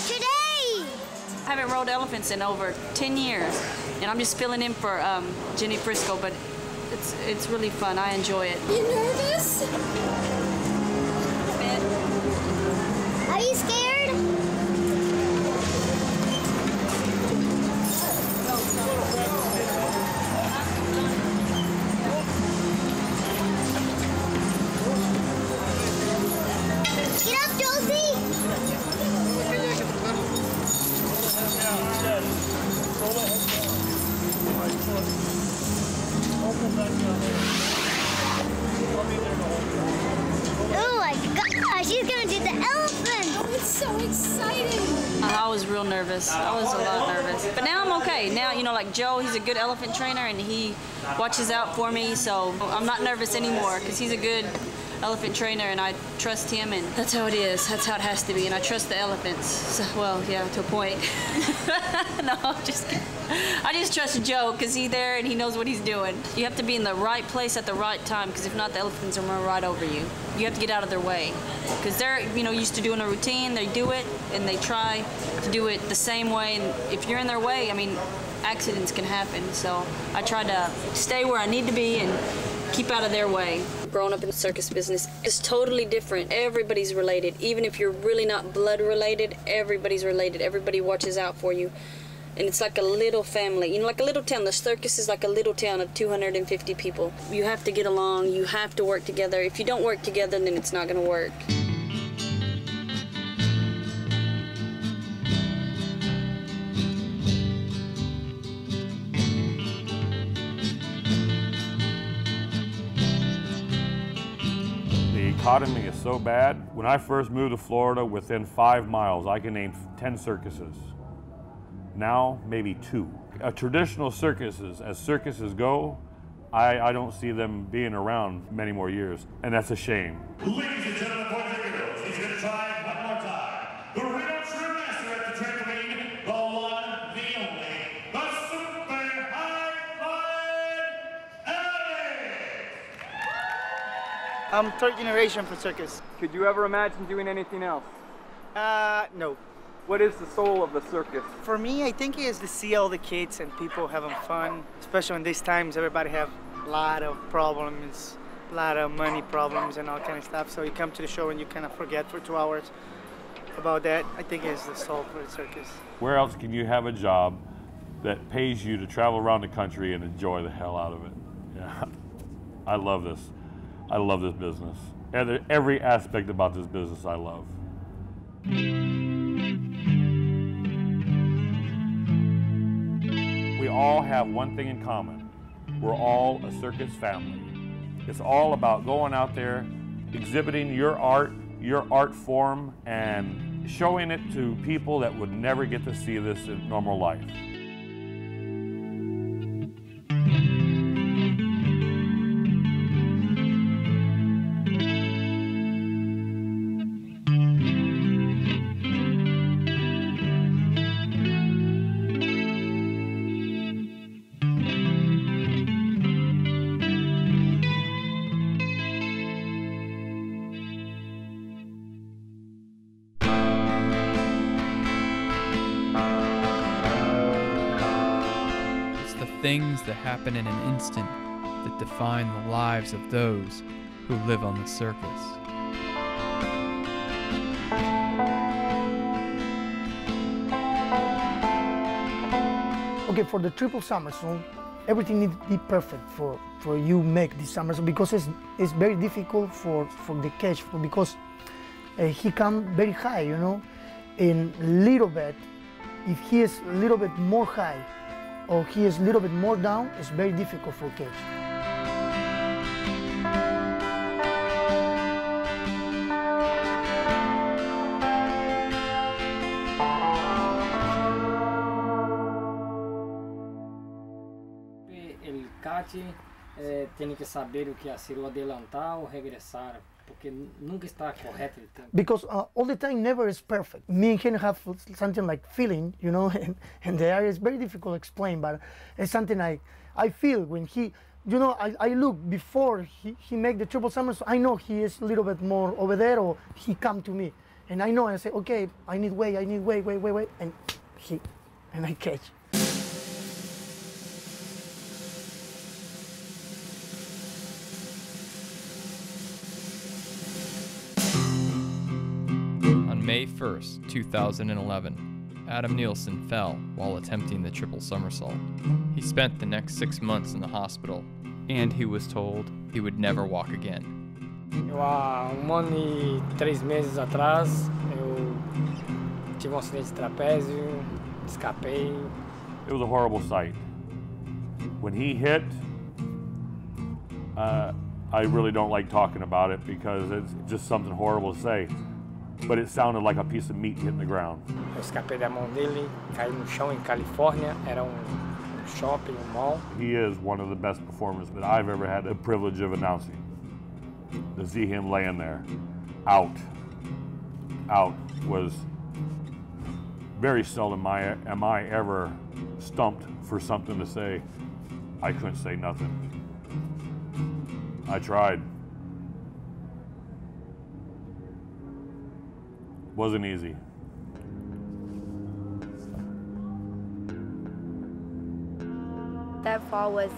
Today! I haven't rode elephants in over 10 years, and I'm just filling in for Jenny Frisco, but it's really fun. I enjoy it. You nervous? Are you scared? Get up, Josie! Oh my gosh, she's gonna do the elephant! Oh, it's so exciting! I was real nervous. I was a lot nervous. But now I'm okay. Now, you know, like Joe, he's a good elephant trainer and he watches out for me, so I'm not nervous anymore because he's a good elephant trainer and I trust him, and that's how it is. That's how it has to be, and I trust the elephants. So, well, yeah, to a point. No, I'm just kidding. I just trust Joe because he's there and he knows what he's doing. You have to be in the right place at the right time because if not, the elephants are going to ride over you. You have to get out of their way because they're, you know, used to doing a routine. They do it and they try to do it the same way, and if you're in their way, I mean, accidents can happen. So I try to stay where I need to be and keep out of their way. Growing up in the circus business is totally different. Everybody's related. Even if you're really not blood related, everybody's related. Everybody watches out for you. And it's like a little family, you know, like a little town. The circus is like a little town of 250 people. You have to get along, you have to work together. If you don't work together, then it's not gonna work. dichotomy is so bad. When I first moved to Florida, within 5 miles, I can name 10 circuses. Now, maybe 2. Traditional circuses, as circuses go, I don't see them being around many more years, and that's a shame. Ladies and gentlemen, boys and girls, he's going to try one more time. The real true master at the trampoline, the one, the only, the super high-flying Alex! I'm third generation for circus. Could you ever imagine doing anything else? No. What is the soul of the circus? For me, I think it's to see all the kids and people having fun, especially in these times. Everybody have a lot of problems, a lot of money problems and all kind of stuff. So you come to the show and you kind of forget for 2 hours about that. I think it's the soul for the circus. Where else can you have a job that pays you to travel around the country and enjoy the hell out of it? Yeah, I love this. I love this business. Every aspect about this business I love. We all have one thing in common. We're all a circus family. It's all about going out there, exhibiting your art form, and showing it to people that would never get to see this in normal life. Things that happen in an instant that define the lives of those who live on the circus. Okay, for the triple somersault, everything needs to be perfect for you make this somersault because it's very difficult for the catch because he come very high, you know, and little bit, if he is a little bit more high or he is a little bit more down, it's very difficult for catch. El catch tem que saber o que hacer, o adelantar ou regressar, porque nunca está correto el tempo. Because all the time never is perfect. Me and him have something like feeling, you know, and the area is very difficult to explain, but it's something I feel when he, you know, I look before he make the triple somersault, I know he is a little bit more over there or he come to me. And I know, I say, okay, I need wait, and I catch. On May 1st, 2011, Adam Nielsen fell while attempting the triple somersault. He spent the next 6 months in the hospital, and he was told he would never walk again. Eu há 1 ano e 3 meses atrás, eu tive acidente de trapézio, escapei. It was a horrible sight. When he hit, I really don't like talking about it because it's just something horrible to say. But it sounded like a piece of meat hitting the ground. Eu escapei da mão dele, caí no chão em Califórnia, era shopping, mall. He is one of the best performers that I've ever had the privilege of announcing. To see him laying there, out, was very seldom am I ever stumped for something to say. I couldn't say nothing. I tried. Wasn't easy. That fall it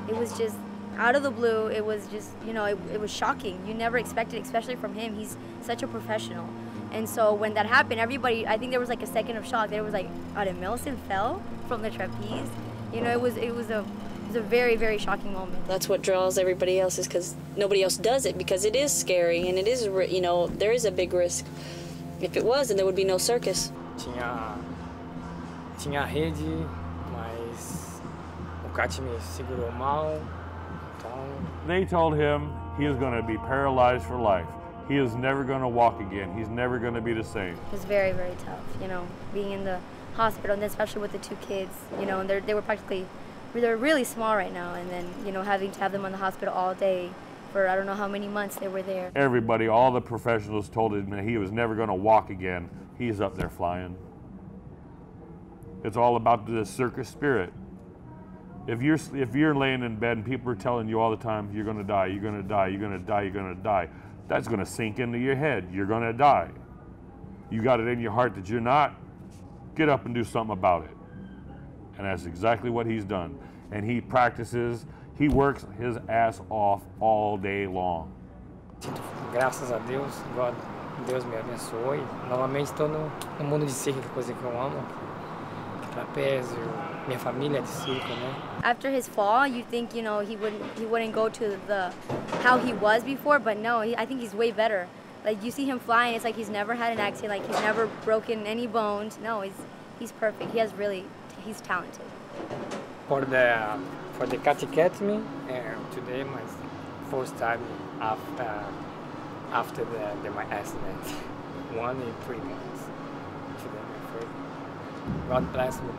was just out of the blue. It was just, you know, it was shocking. You never expected, especially from him. He's such a professional. And so when that happened, everybody, I think there was like a second of shock. There was like, oh, did Nielsen fell from the trapeze? You know, it was a very, very shocking moment. That's what draws everybody else, is because nobody else does it, because it is scary and it is, you know, there is a big risk. If it was, then there would be no circus. Tinha rede, mas o Cat me segurou mal, então... They told him he was going to be paralyzed for life. He is never going to walk again. He's never going to be the same. It was very, very tough, you know, being in the hospital, and especially with the two kids, you know, and they were practically, they're really small right now, and then, you know, having to have them on the hospital all day for I don't know how many months they were there. Everybody, all the professionals told him that he was never going to walk again. He's up there flying. It's all about the circus spirit. If you're laying in bed and people are telling you all the time, you're going to die, you're going to die, you're going to die, you're going to die, that's going to sink into your head. You're going to die. You got it in your heart that you're not, get up and do something about it. And that's exactly what he's done. And he practices, he works his ass off all day long. Graças a Deus, Deus me abençoe. Novamente estou no mundo de circo, que é coisa que eu amo. Trapézio, minha família é de circo, né? After his fall, you think, you know, he wouldn't go to the how he was before, but no, I think he's way better. Like you see him flying, it's like he's never had an accident, like he's never broken any bones. No, he's perfect. He's talented. For the catechism, today my first time after my accident, 1 in 3 months. Today my first. God bless me.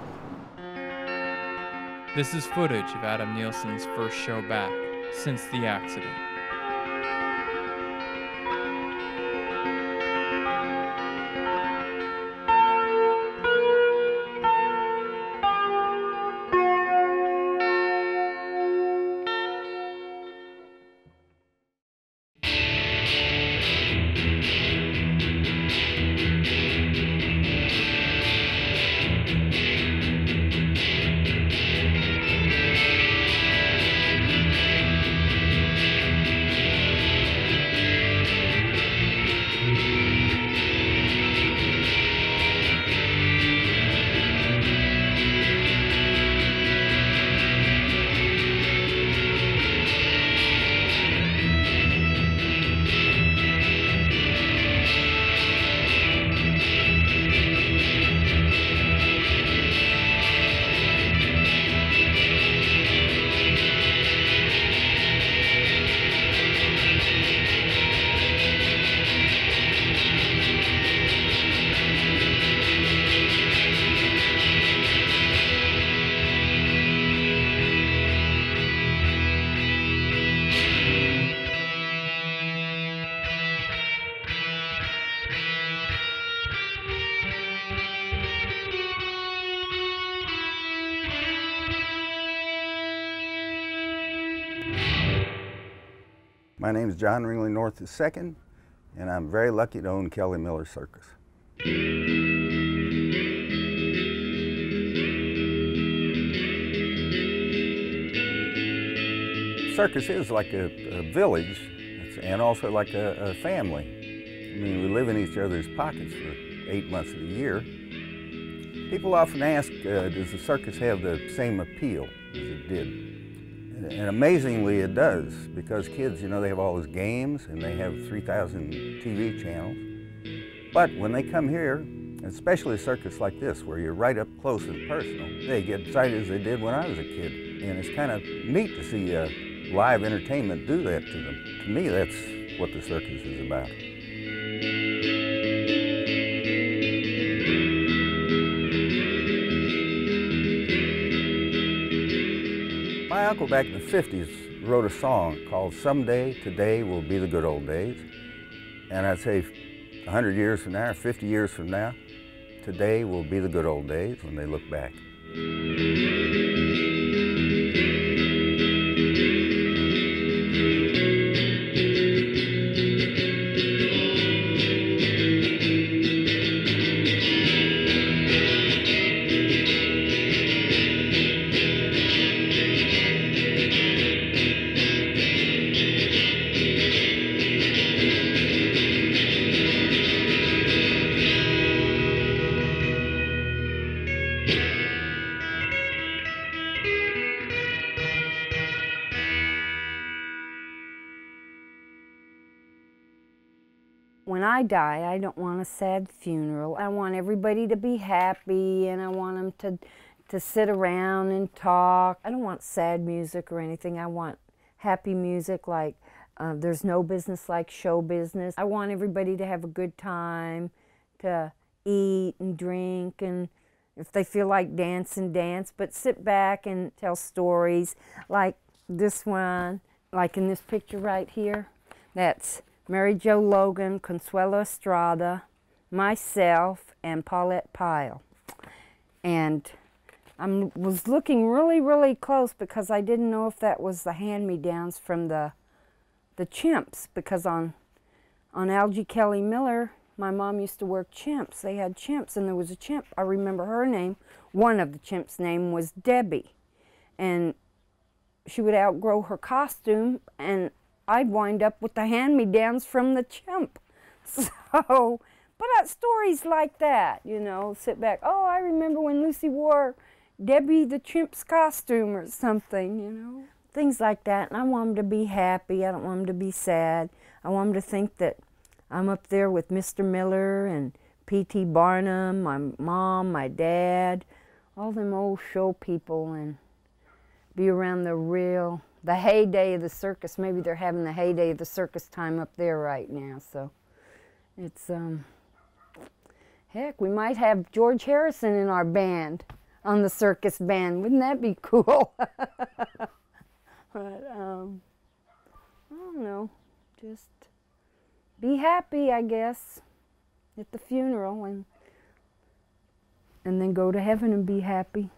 This is footage of Adam Nielsen's first show back since the accident. My name is John Ringling North II, and I'm very lucky to own Kelly Miller Circus. Circus is like a village, and also like a family. I mean, we live in each other's pockets for 8 months of the year. People often ask, does the circus have the same appeal as it did? And amazingly it does, because kids, you know, they have all those games and they have 3,000 TV channels. But when they come here, especially a circus like this, where you're right up close and personal, they get excited as they did when I was a kid. And it's kind of neat to see live entertainment do that to them. To me, that's what the circus is about. My uncle back in the 50s wrote a song called Someday, Today Will Be the Good Old Days. And I'd say 100 years from now, or 50 years from now, today will be the good old days when they look back. When I die, I don't want a sad funeral. I want everybody to be happy, and I want them to sit around and talk. I don't want sad music or anything. I want happy music like There's no business like show business. I want everybody to have a good time, to eat and drink, and if they feel like dancing, dance, but sit back and tell stories like this one, like in this picture right here. That's Mary Jo Logan, Consuelo Estrada, myself, and Paulette Pyle. And I was looking really, really close because I didn't know if that was the hand-me-downs from the chimps, because on Algie Kelly Miller, my mom used to work chimps. They had chimps, and there was a chimp. I remember her name. One of the chimps' name was Debbie. And she would outgrow her costume, and I'd wind up with the hand-me-downs from the chimp. So, but stories like that, you know, sit back. Oh, I remember when Lucy wore Debbie the chimp's costume or something, you know. Things like that. And I want them to be happy. I don't want them to be sad. I want them to think that I'm up there with Mr. Miller and P.T. Barnum, my mom, my dad, all them old show people, and be around the heyday of the circus. Maybe they're having the heyday of the circus time up there right now. So it's, heck, we might have George Harrison in our band, on the circus band. Wouldn't that be cool? But, I don't know, just be happy, I guess, at the funeral, and then go to heaven and be happy.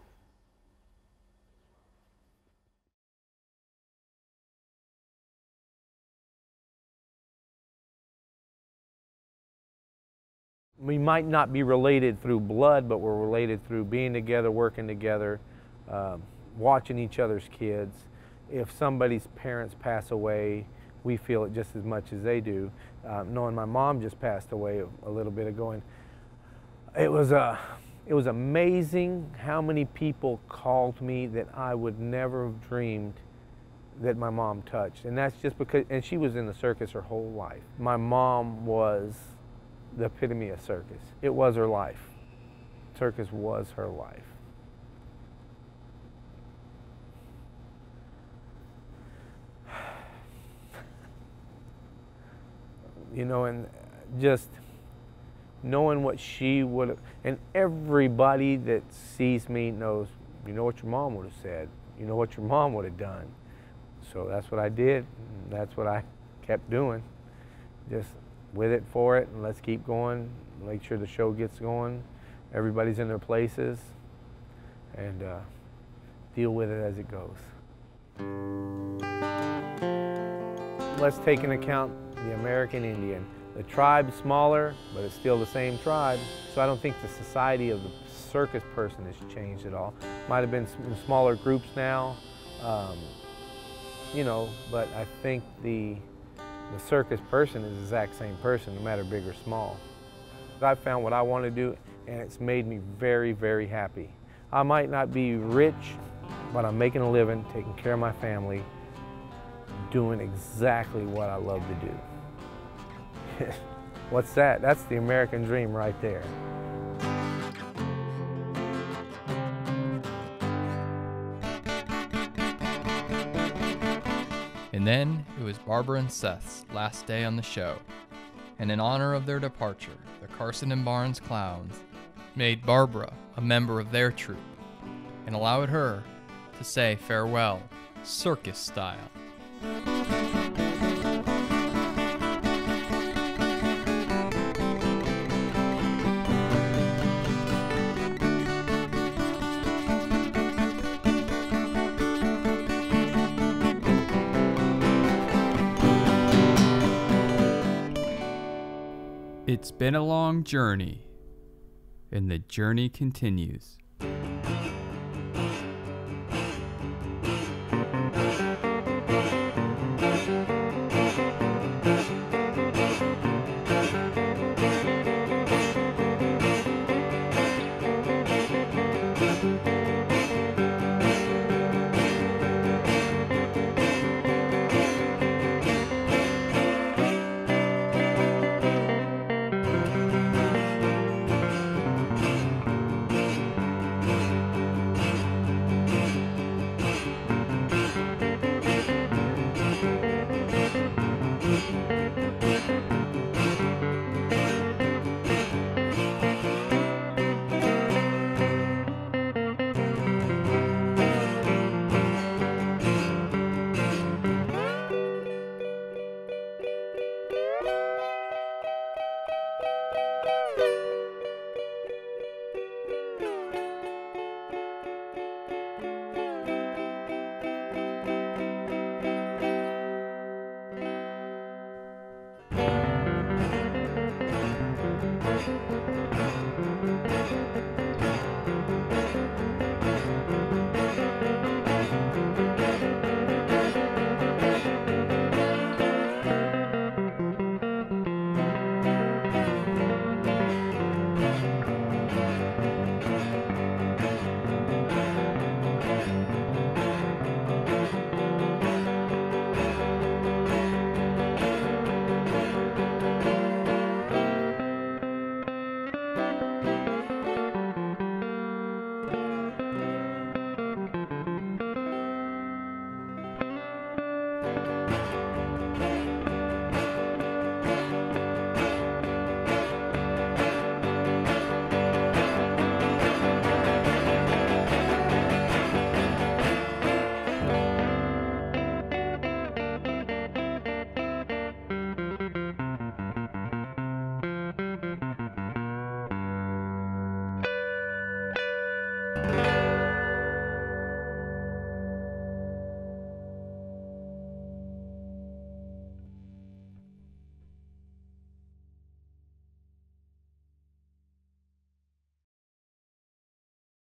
We might not be related through blood, but we're related through being together, working together, watching each other's kids. If somebody's parents pass away, we feel it just as much as they do. Knowing my mom just passed away a little bit ago, and it was amazing how many people called me that I would never have dreamed that my mom touched. And that's just because, and she was in the circus her whole life. My mom was the epitome of circus. It was her life. Circus was her life. You know, and just knowing what she would have, and everybody that sees me knows, you know what your mom would have said, you know what your mom would have done. So that's what I did, and that's what I kept doing. Just with it for it, and let's keep going, make sure the show gets going, everybody's in their places, and deal with it as it goes. Let's take into account the American Indian. The tribe's smaller, but it's still the same tribe. So I don't think the society of the circus person has changed at all. Might have been in smaller groups now, you know, but I think the circus person is the exact same person, no matter big or small. I've found what I want to do, and it's made me very, very happy. I might not be rich, but I'm making a living, taking care of my family, doing exactly what I love to do. What's that? That's the American dream right there. And then it was Barbara and Seth's last day on the show. And in honor of their departure, the Carson and Barnes Clowns made Barbara a member of their troupe and allowed her to say farewell, circus style. It's been a long journey, and the journey continues.